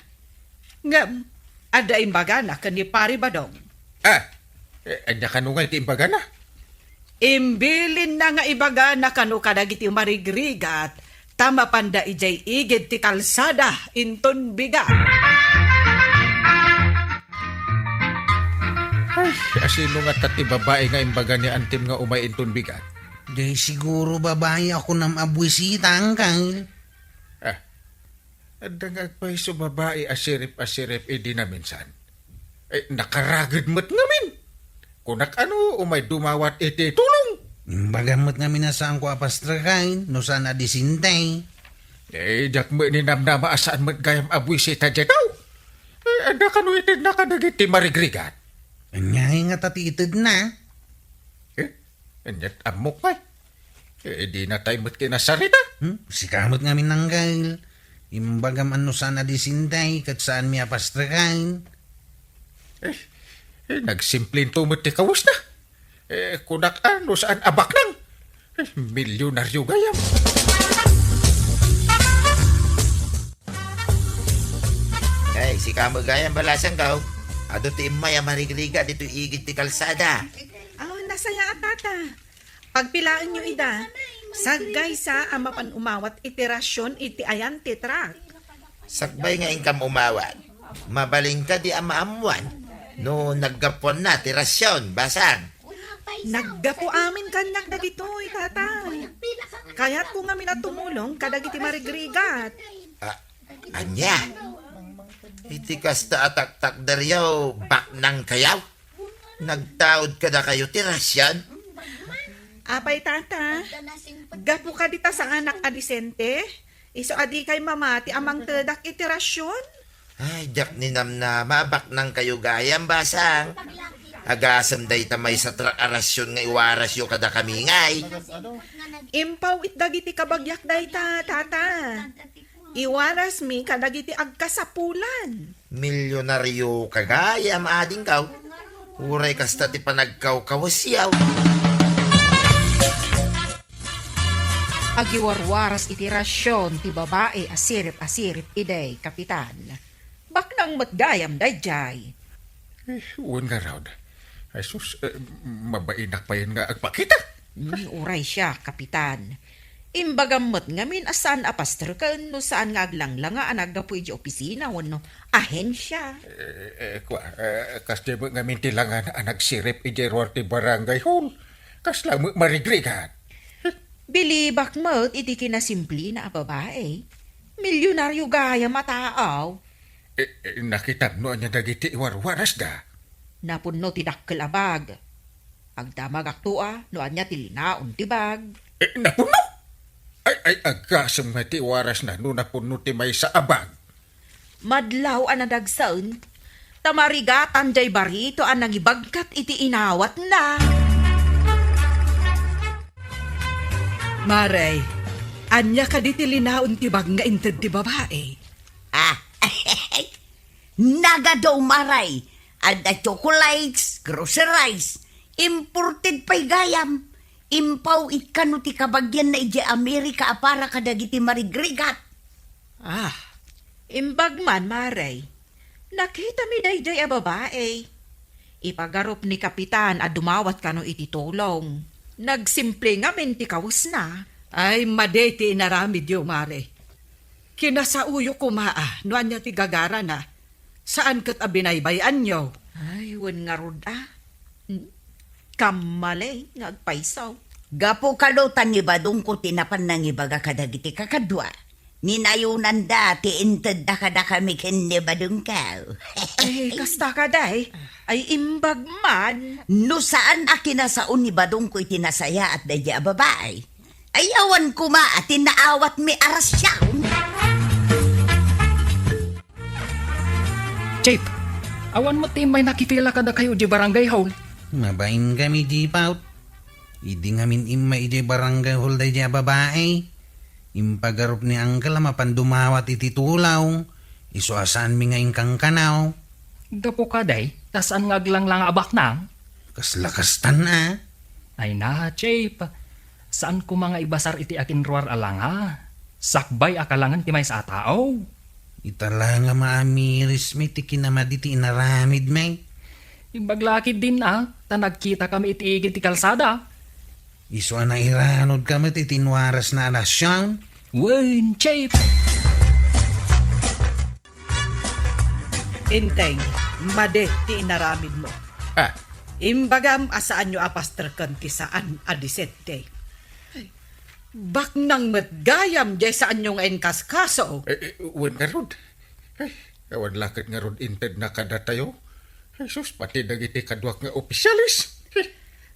Ngam, ada imbaga na kan ni Pari Badong. Anya kanungay iti imbaga na. Imbilin na nga ibaga na kano kadagiti marigrigat, tama panda ijay igid ti kalsada, inton biga. Asino nga tati babae nga imbaga ni antim nga umay inton bigat. Di siguro babae ako nam abwisita ang kang. Adang agpaiso babae asirip idi na minsan. Nakaragid mo't ngamin. Kunak ano umay dumawat iti tulong. Bagamot nga minasaan ko apastrakain, no sana disintay. Jak mo ni namnama asaan mo't gayam abwisita dyan daw. Ada kanu itid na kadagiti marigrigat. Anyay nga tatitid na. Anyat amok pa. Di na tayo mo't kinasarita. Sikamot nga minanggal. Imbagam ano sana disintay, kat saan mi apastrakain. Nagsimplin tumot ti kawas na. Kunak ano saan abak nang. Milyonaryo gayam. Ay, si kamagayan balasan ka. Ado ti imay marigriga dito igit ti kalsada. Nasaya tata. Pagpilaan nyo ida, sagay sa amapan umawat itirasyon iti ayan titrak. Sakbay nga ingkam umawat. Mabaling ka di amaamuan. No naggapon na ti rasyon, basang. Naggapo amin kanyak na dito'y tata. Kaya't ko nga minatumulong kadagiti marigrigat. Anya? Iti kasta atak-tak daryaw, bak nang kayaw. Nagtaod ka na kayo, tirasyan. Apay tata, gapo ka dita sa anak adisente? Iso adi kay mamati amang tedak iterasyon? Ay, jak ni namnama, bak nang kayo gayam basang. Agasam day tamay sa arasyon nga iwaras yo kada kami ngay. Impaw itdagiti kabagyak dayta, tata. Iwaras mi kadagiti agkasapulan. Milyonaryo kagayam ading kaw. Uray kasta ti panagkaw-kawasyaw. Agiwarwaras iti rasyon ti babae asirip-asirip iday, kapitan. Baknang matgayam dayjay. Uwan nga raw. Ay sus, mabainak pa yun nga agpakita. Uray siya, kapitan. Imbagamot ngamin asan apaster kan no saan nga aglanglanga anagapoy di opisina wano ahensya. Kasi mo nga mintilangan ang nagsirip ijerwar ti barangay hall. Kas lang marigrigan. Bilibak mo't iti kinasimpli na babae. Milyonaryo gaya mataaw. Nakita mo niya dagiti iwarwaras da. Napunno ti dakkelabag. Agdamag aktua no anya ti linaon ti bag. Napuno! Ay, agasam nga ti waras na no napuno ti may sa abag. Madlaw ang nadagsaon. Tamarigatan jay barito ang nangibagkat iti inawat na. Maray, anya ka di ti linaon ti bag nga inted ti babae. Ah, nagadaw maray. Ada chocolates, groceries, imported pa'y gayam. Impaw ikano ti kabagyan na iti Amerika para kadagiti marigrigat. Ah, Imbagman, Maray. Nakita mi dayjay a babae. Ipagarup ni kapitan at dumawat kano iti tulong. Nagsimple nga min ti kawas na. ay madeti inaramid yo, Mare. Kinasauyo kumaa, no anya ti gagara na. Saan kat abinaybayan nyo? Ay, wan nga rod ah. Kamali, ngagpaisaw. Gapo kalutan ni badong ko tinapan ng ibaga kadagiti kakadwa. Ninayunan dati inted da kada kami ken ni badong ka. Ay, kasta ka day. Ay, imbagman. No saan akinasaon ni badong ko itinasaya at dadya babae. Ayawan ko ma at tinaawat mi aras siya. Chip, awan mo ti may nakipila kada kayo di barangay hall. Mabain kami di paut. Idi ngamin imma iti barangay hall day di babae. Impagarup ni Angkal mapandumawat iti tulaw. Isuasaan mi nga ingkang kanaw. Gapo ka day, tasan ngaglang lang abak nang. Kaslakastan na. Ay na, Chip. Saan ko mga ibasar iti akin ruar alanga? Sakbay akalangan ti may sa tao. Itala nga maamiris may tikinamad iti inaramid may. Ibaglakid din ta nagkita kami iti igit ti kalsada. Iso na iranod kami iti tinwaras na alasyon. Wen, Chip. Inteng, madeti inaramid mo. Ah, Imbagam asaan nyo apaster kan ti saan adisente. Bak nang matgayam jay saan nyo nga inkaskaso. uwan nga rod. Ay, awan lakit nga rod inted na kada tayo. Ay, sus, pati dagiti kadwak nga opisyalis.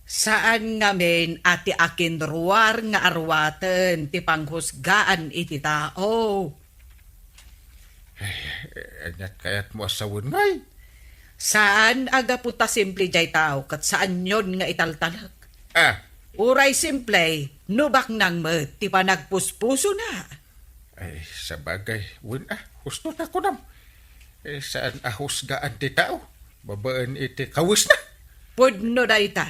Saan ngamin ati akin ruwar nga arwaten ti panghusgaan iti tao. Anyat kayat mo asawon ngay. Saan aga puta simple jay tao kat saan yon nga italtalag. Ah, Uray simple, nubak nang met ti panagpuspuso na. ay, sa bagay, husto na ko nam. Saan ahusgaan ti tao? Babaan iti kawis na. Pudno da ita.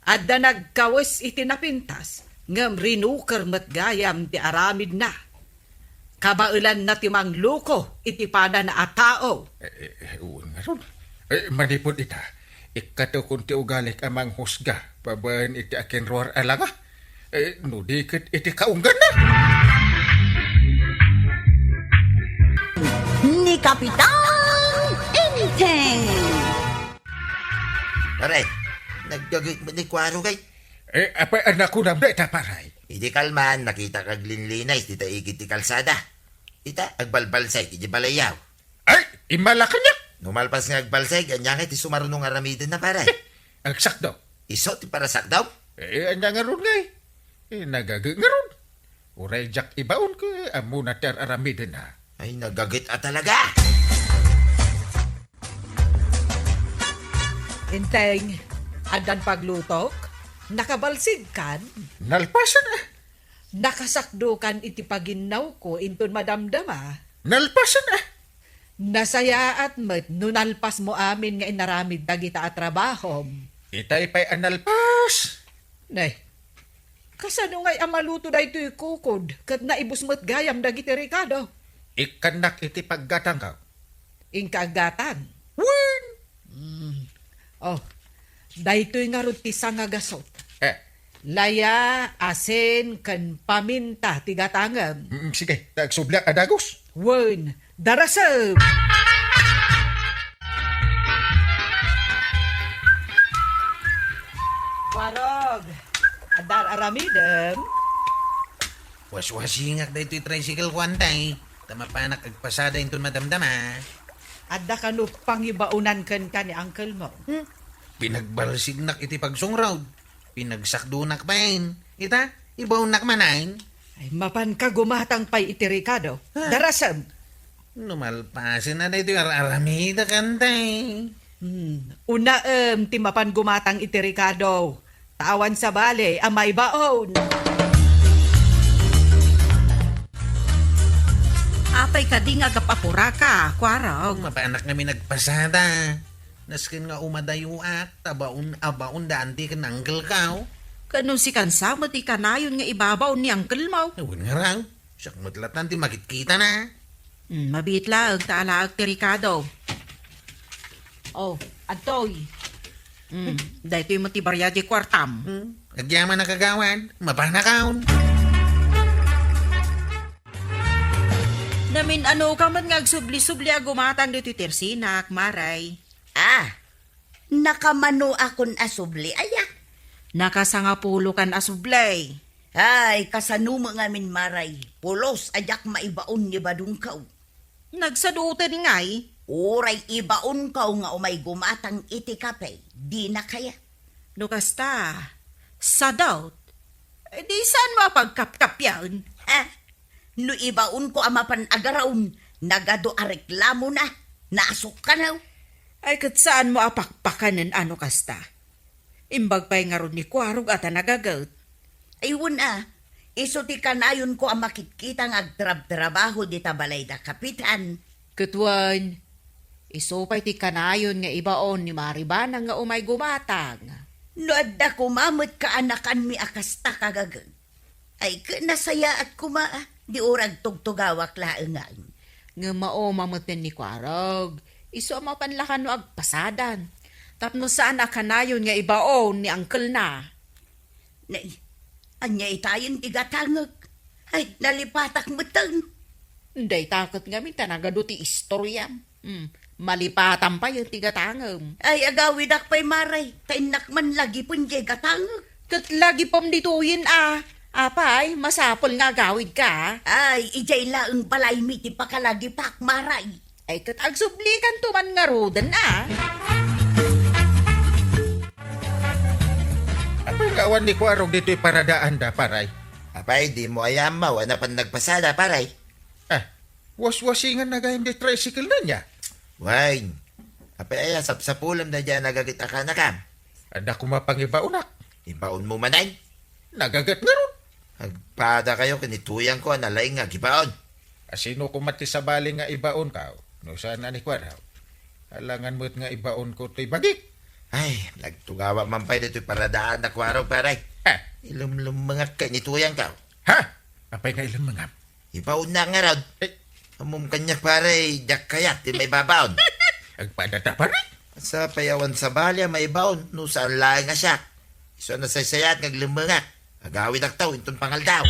Adda nagkawas iti napintas, ngam rinukar matgayam ti aramid na. Kabailan na ti mangluko iti pada na atao. Uwan nga ron. Manipod ita. Ikato kung ti ugalik amang husga. Babaan iti akin roar alanga. Nudikit iti kaunggan na. Ni Kapitan Inteng. Pare, naggagit mo ni Kwaro kay. Apa anak ko nam na ita paray. Iti kalman, nakita kag linlinay, tita igit ti kalsada. Ita, agbalbalsay, iti balayaw. Ay, Imala ka niya. Numalpas nga agbalsay, ganyan iti sumarunong aramidin na paray. Agsak daw. Iso ti parasak daw. Anya nga ron nga nagagay nga ron. Uray jak ibaon ko, amo na ter aramidin na. Ay, nagagit talaga. Inteng, adan paglutok, nakabalsig kan, Nalpasan na. nakasakdukan iti paginaw ko inton madamdama. Nalpasan na. Nasaya at met nunalpas mo amin nga inaramid dagita at trabahom. Itay pa'y analpas. Nay, kasano nga'y amaluto da ito'y kukod kat naibus mo't gayam dagiti Ricardo. Ikanak iti paggatang ka. Ingkagatan. Wen! Oh, daytoy nga ruti sa nga gasot. Eh, Laya, asin, kan paminta, tigatangam. sige, nagsubla ka dagos. Wen, darasam. Warog, adar aramidem. waswasingak da ito'y tricycle kwantay. Tamapanak agpasada inton madamdama. Adda ka no pangibaunan kan ka ni uncle mo. Pinagbalsignak iti pagsungraw. Pinagsakdunak pain. Ita, ibaunak manain. Ay, mapan ka gumatang pay iti Ricardo. Darasam. Numalpasin na da ito'y aramida kantay. Una ti mapan gumatang iti Ricardo. Tawan sa bale, amay baon. Apay ka di nga gapapura ka, kwarog. Mapaanak kami nagpasada. Naskin nga umadayuak, abaon daan ti kananggal ka. Kanong si kansama ti kanayon nga ibabaw ni Uncle mo. Ewan nga raw. Siyak matlatan ti makitkita na. Mabitla, taalaag ti Ricardo. Oh, Antoy. Dahito yung matibarya di kwartam. Agyaman na kagawad. Mapanakaon. Namin ano ka man nga agsubli-subli agumatang dito tersinak, maray. Nakamano akon asubli, aya. Nakasangapulo kan asublay. Ay, kasano mo ngamin maray. Pulos, ajak maibaon ni badungkaw. Nagsadutan nga'y. Uray ibaon kaw nga umay gumatang iti kape. Di na kaya. No kasta, sa doubt. Di saan mapagkap-kap yan? No ibaon ko amapan agaraon. Nagado areklamo na. Naasok ka na. Ay kat saan mo apakpakanan ano kasta? Imbag pa'y nga ron ni Kwarog at nagagat. Ayun iso ti kanayon ko ang makikita ng agtrab-trabaho di tabalay da kapitan. Katwan, iso pa'y ti kanayon nga ibaon ni Maribana nga umay gumatang. No adda kumamot ka anakan mi akasta kagagag. Ay nasaya at kumaa. Di urag tugtugawak laengan. Nga mao mamutin ni Kwarog. Iso mapanlakan no agpasadan. Tapno saan akanayon nga ibaon ni Uncle na. Anya itayon tigatangag. Ay, nalipatak mo tan. Day takot nga minta nagado ti istorya. Malipatan pa yung tigatangam. Ay, agawidak pa'y maray. Tainak man lagi pun jay gatangag. Kat lagi pam dituyin Apay, masapol nga gawid ka. Ay, ijay laeng balay mi ti pakalagi pak maray. Ay kat agsublikan tuman nga rodan Apay kawan ni Kwarog dito'y paradaan da, paray. Apay, di mo ayamaw, na pan nagpasada, paray. Waswasingan na gayam di tricycle na niya. Wine. Apay, sapsapulam na dyan nagagita ka na kam. Ada ko mapangibaunak. Ibaon mo manay. Nagagat nga ron. Agpada kayo, kinituyan ko, nalay nga, gibaon. Asino ko mati sa bali nga ibaon ka. No sana ni Kwarog. Alangan mo't nga ibaon ko to'y bagik. Ay, nagtugawa man pa dito'y paradaan na Kwarog, paray. Ilumlum mga kinituyan ka. Ha? Apay nga ilang mga. Ibaon na nga raw. Amom kanyak paray, dak kayat, di may babaon. Agpadata paray. Sa payawan sa balya, may baon, no saan lang nga siya. Iso na saysayat, ngaglumangak. Agawin ang tao, itong pangaldaw.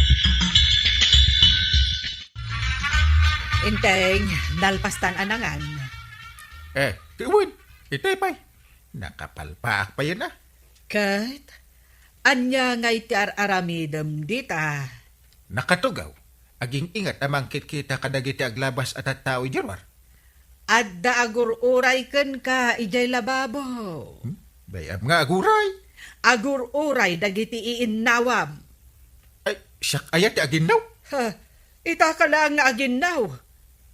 Inteng, nalpastan anangan. Tiwan. Itay pa'y. Nakapalpaak pa yan Kat, anya ngay ti aramidem dita. Nakatugaw. Aging ingat amang kita kadagiti aglabas at at tao, Jerwar. Adda agur-uray ken ka ijay lababo. Bayam nga aguray. Agur-uray dagiti iinnawam. Ay, siyak ayat aginaw. Ha, ita ka lang nga aginaw.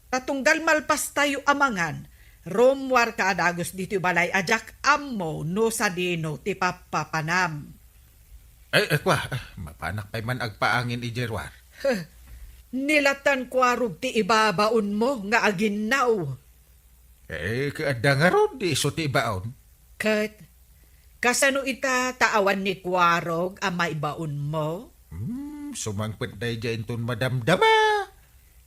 Tatunggal malpas tayo amangan. Romwar ka adagos dito balay ajak ammo no sa dino ti papapanam. Ay, kwa, mapanak pa'y man agpaangin ijerwar. Nilatan kwarog ti ibabaon mo nga aginaw. Kaada nga ron, di iso ti ibaon. Kat, kasano ita taawan ni kwarog ang maibaon mo? Sumangpit na dyan ton madamdama.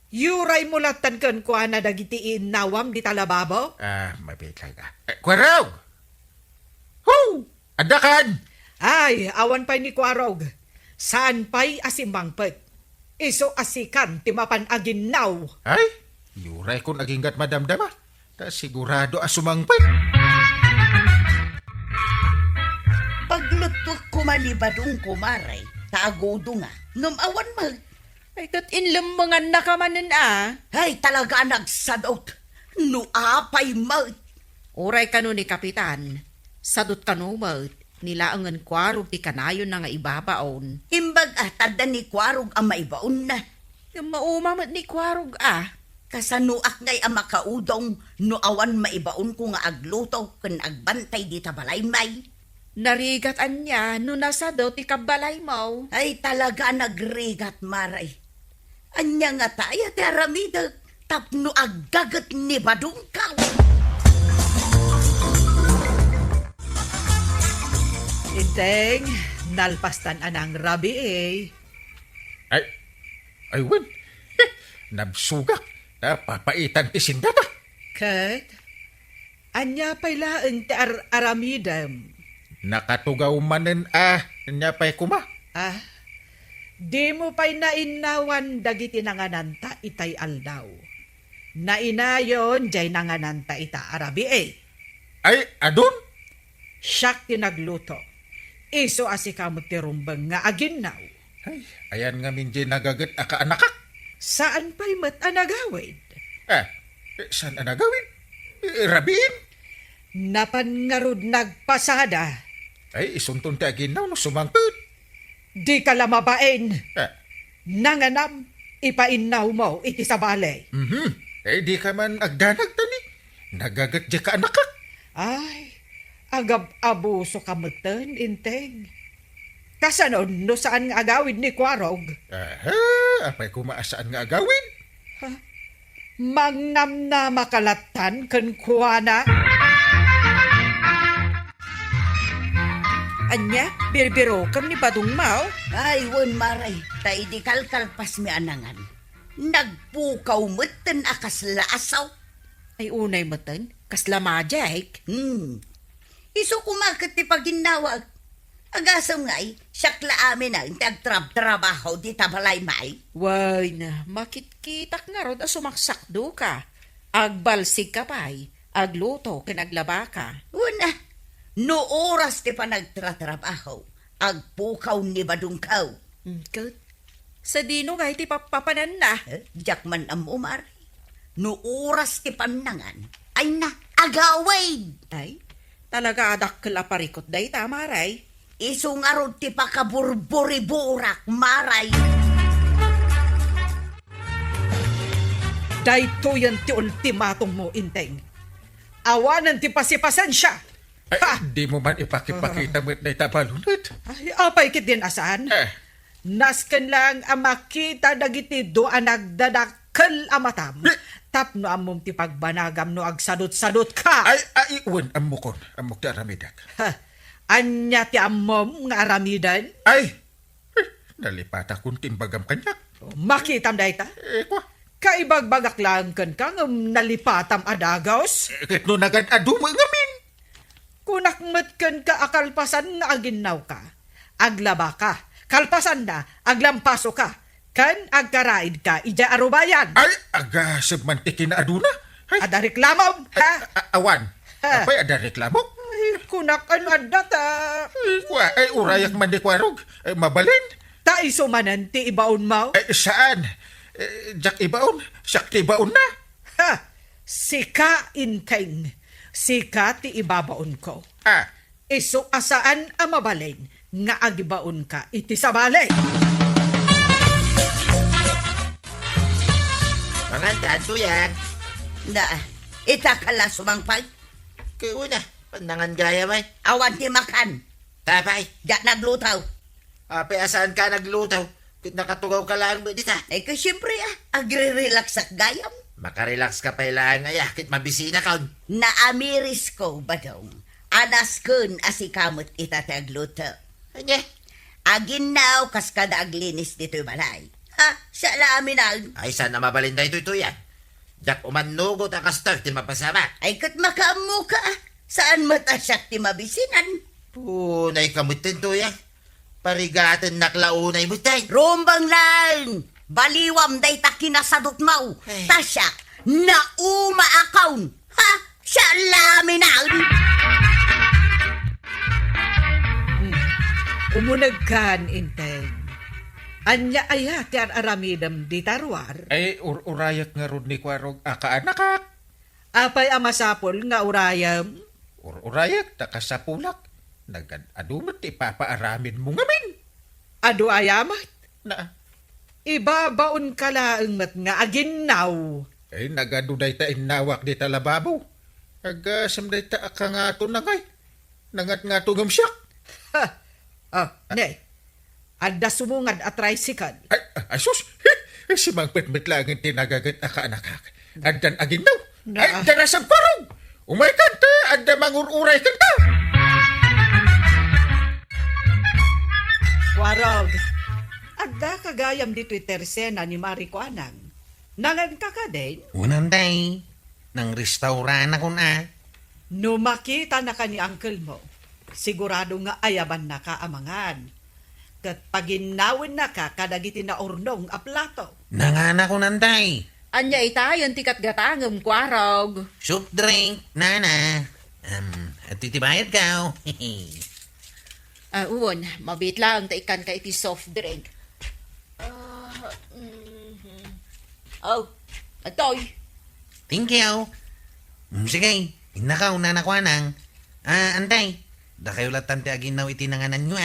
Yuray mo latan kan kwa na dagiti inawam di talababo? Mabitay ka. Kwarog! Ho! Adakan! Ay, awan pa'y ni kwarog. Saan pa'y asimbangpet? Iso asikan ti mapan aginaw. Ay, yuray kung aginggat madamdama. Ta sigurado asumangpit. Paglutok kumalibadong kumaray, taagodo nga, numawan mag. Ay, kat inlumungan na ka manin Ay, talaga nagsadot. Nuapay mag. Uray kanu ni Kapitan. Sadot kanu nilaangan kwarog ti kanayon na nga ibabaon. Imbag atad ni kwarog ang maibaon na. Yung maumamat ni kwarog Kasanuak ngay ang makaudong nuawan maibaon ko nga agluto kun agbantay di tabalay may. Narigatan niya no nasa daw ti kabalay mo. Ay talaga nagrigat maray. Anya nga tayo ti aramida tapno aggagat ni badungkaw. Inteng, nalpastan anang rabi Ay, wen. Nabsugak. Papaitan ti sindata. Kat, anya pa'y laeng ti aramidam. Nakatugaw manen nya pa'y kuma. Di mo pa'y nainawan dagiti nangananta itay aldaw. Nainayon jay nangananta ita arabi Ay, adun? Siyak tinagluto. Iso asikamot ti rumbang nga aginaw. Ay, ayan nga minji nagagat aka anakak. Saan pa'y mat anagawid? Saan anagawin? Rabiin? Napangarod nagpasada. Ay, isunton ti aginaw no sumangpit. Di ka lamabain. Nanganam, ipainaw mo iti sa balay. Di ka man agdanag tani. Nagagat di ka anakak. Ay, agab-abuso ka matan, inteng. Kasanon, no saan nga agawid ni Kwarog? Apay kumaasaan nga agawin? Mangnam na makalatan kan kuwana. Anya, birbiro kam ni Badong Mau. Ay, wen maray, tay di kalkalpas mi anangan. Nagpukaw meten akas laasaw. Ay unay matan, kasla majek. Iso kumakit ti paginawag. Agasam nga'y, siyakla amin na tagtrabaho di tabalay may. Way na, makitkitak nga rod sumaksakdo ka. Agbalsig ka pa'y, agluto kinaglaba ka. Una, no oras ti pa nagtratrabaho, agpukaw ni badungkaw. Kat, sa dino nga iti papapanan na. Diyak man ang umari. No oras ti panangan, ay na, agaway. Ay, talaga adak kalaparikot day tamaray. Iso nga ron ti pakaburburi-burak, maray. Dahito yan ti ultimatong mo, inteng. Awanan ti pasipasensya. Ay, di mo man ipakipakita mo't na itabalunit. Ay, apay kit din asan. Nasken lang ang makita dagiti doa nagdadakkel amatam. Tapno amom ti pagbanagam no agsadot-sadot ka. Ay, uwan, amukon, amuk ti aramidak. Anya ti amom nga aramidan. Ay, nalipata kong timbagam kanyak. Makitam dayta. Kwa. Kaibagbagak lang kan ka ng nalipatam adagaws. Ket no nagad adumo ngamin. Kunakmet kan ka akalpasan na aginaw ka. Aglaba ka. Kalpasan na, aglampaso ka. Kan agkaraid ka, ija arubayan. Ay, agasab man ti kinaaduna. Ay, Ada reklamom, ha? Awan, apay ada reklamo? Ay, kunakan adata. Kwa, ay urayak man di kwarog. Ay, mabalin. Taiso manan ti ibaon mo. Ay, saan? Jak ibaon? Sak ti ibaon na. Ha? Sika inteng. Sika ti ibabaon ko. Ah, Isu asaan ang mabalin nga agibaon ka iti sabali. Mangantaan, Tuyang. Na, itakala sumangpag. Kaya una, pandangan gaya may. Awan ti makan. Tapay, Da naglutaw. apay asaan ka naglutaw? Kit nakatugaw ka lang ba dita? Ay ka siyempre agre-relax ak gayam. Makarelax ka pa ilang ayakit mabisina ka. Naamiris ko, badong. Anas kun asikamot itatagluto. Anya? Aginaw kas kada aglinis dito'y balay. Ha? Siya lamin ang. Ay, sana mabalin na ito'y Tuyang. Jak umanugot ang kastar, ti mapasama. Ay kat makaamu ka. Saan matasyak ti mabisinan? Punay kamutin, Tuyang. Parigatin naklaunay mo tayo. Rumbang lang. Baliwam day takinasadot mau. Ay. Tasyak na umaakaw. Ha? Siya lamin ang. Umunagkan inteng. Anya aya ti aramidam di tarwar. ay urayak nga ron ni Kwarog akaanak. Apay amasapol nga urayam. Urayak, takasapulak. Nagad-adumat ipapaaramin mo ngamin. Ado ayamat. Na, Ibabaon ka laang nga aginaw. ay nagaduday ta inawak di talababo. Agasam day ta akangato na ngay. Nangat nga tugam siya. Ne. Adda sumungad at tricycle. Ay, sus! Si Mang Petmet lang ang tinagagat akaanak. Addan agin daw. Na- Ay, dyan na sa parong. Umay kanta, adda mangururay kanta. Warog. Adda kagayam dito'y tersena ni Mariko Anang. Nangan ka ka din, Unang day, nang restaurant ako na. no makita na ka ni uncle mo, sigurado nga ayaban na ka amangan. Kat paginawin na ka kadagiti na ornong a plato. Nanganak ko nanday. Anya itayon tikat gatangem kwarog. Soup drink, nana. At titibayad ka. Uwon, mabit lang ta ikan ka iti soft drink. Oh, atoy. Thank you. Sige, inakaw na nakwanang. Antay, da kayo latan ti aginaw itinanganan nyo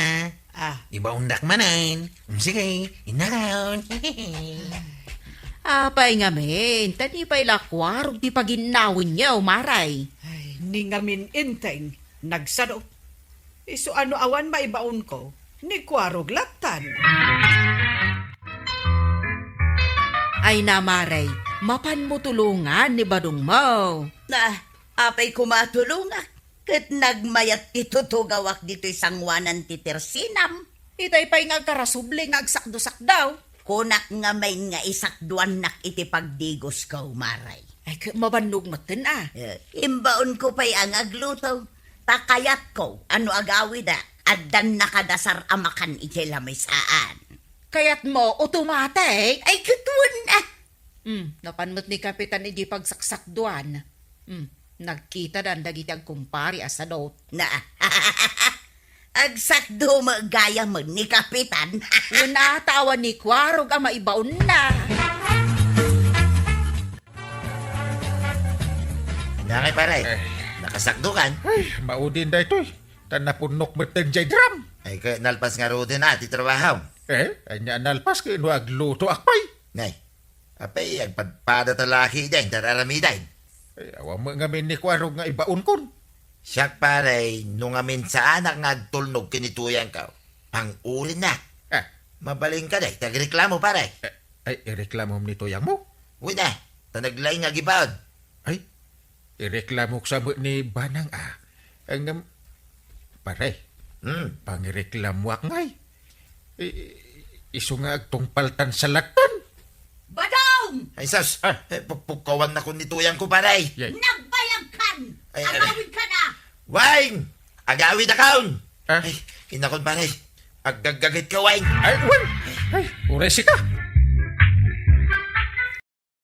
Iba undak manan. Sige, inakaw. Apay nga men, tanipay lakwarog ti paginawin niya maray. Ay, ni ngamin inteng, nagsado. Iso ano awan maibaon ko, ni kwarog latan. Ay namaray, mapan mo tulungan ni badong mo. Na, apay kumatulungak. Kat nagmayat itutugawak dito'y sangwanan ti tersinam. Itay pa'y nga karasuble nga agsakdo-sakdaw. Kunak nga may nga isakduan nak iti pagdigos ka umaray. Ay, mabannog matin Imbaon ko pa'y ang agluto. Takayat ko, ano agawid addan nakadasar amakan iti lamay saan. Kaya't mo, automatic. Ay, katuan na. Napanmot ni Kapitan iji pagsaksak-duan. Nagkita dan dagiti agkumpari asadot. Na, agsakdo magaya mo ni Kapitan. Yun atawan ni Kwarog ang maibaon na. Nangay paray, nakasakdukan. Ay, maudin da ito'y. Tanapunok mo jay drum. Ay, kaya nalpas nga ro din ati trabaho. Anya nalpas kayo no agluto akpay. Ngay, apay, agpadpada talaki din, dararamiday. Ay, awa mo ngamin ni Kwarog nga ibaon kon. Siyak paray, nung amin sa anak nga agtulnog kinituyan ka, pang uri na. Mabaling ka day, tagreklamo paray. Ay, ireklamo mo nito yang mo. Uy na, tanaglay nga gibawad. Ay, ireklamo ko sa mo ni Banang Ang, pare, pangireklamo ak ngay. Iso nga agtungpaltan sa latan. Badong! Ay sus, pupukawan na ko nituyan ko paray. Yay. Nagbayagkan! Ay, Agawid ka na! Wine! Agawid na kaon! Ah? Ay, kinakon paray. Aggagagit ka, Wine. Ay, well, ay, uray si ka.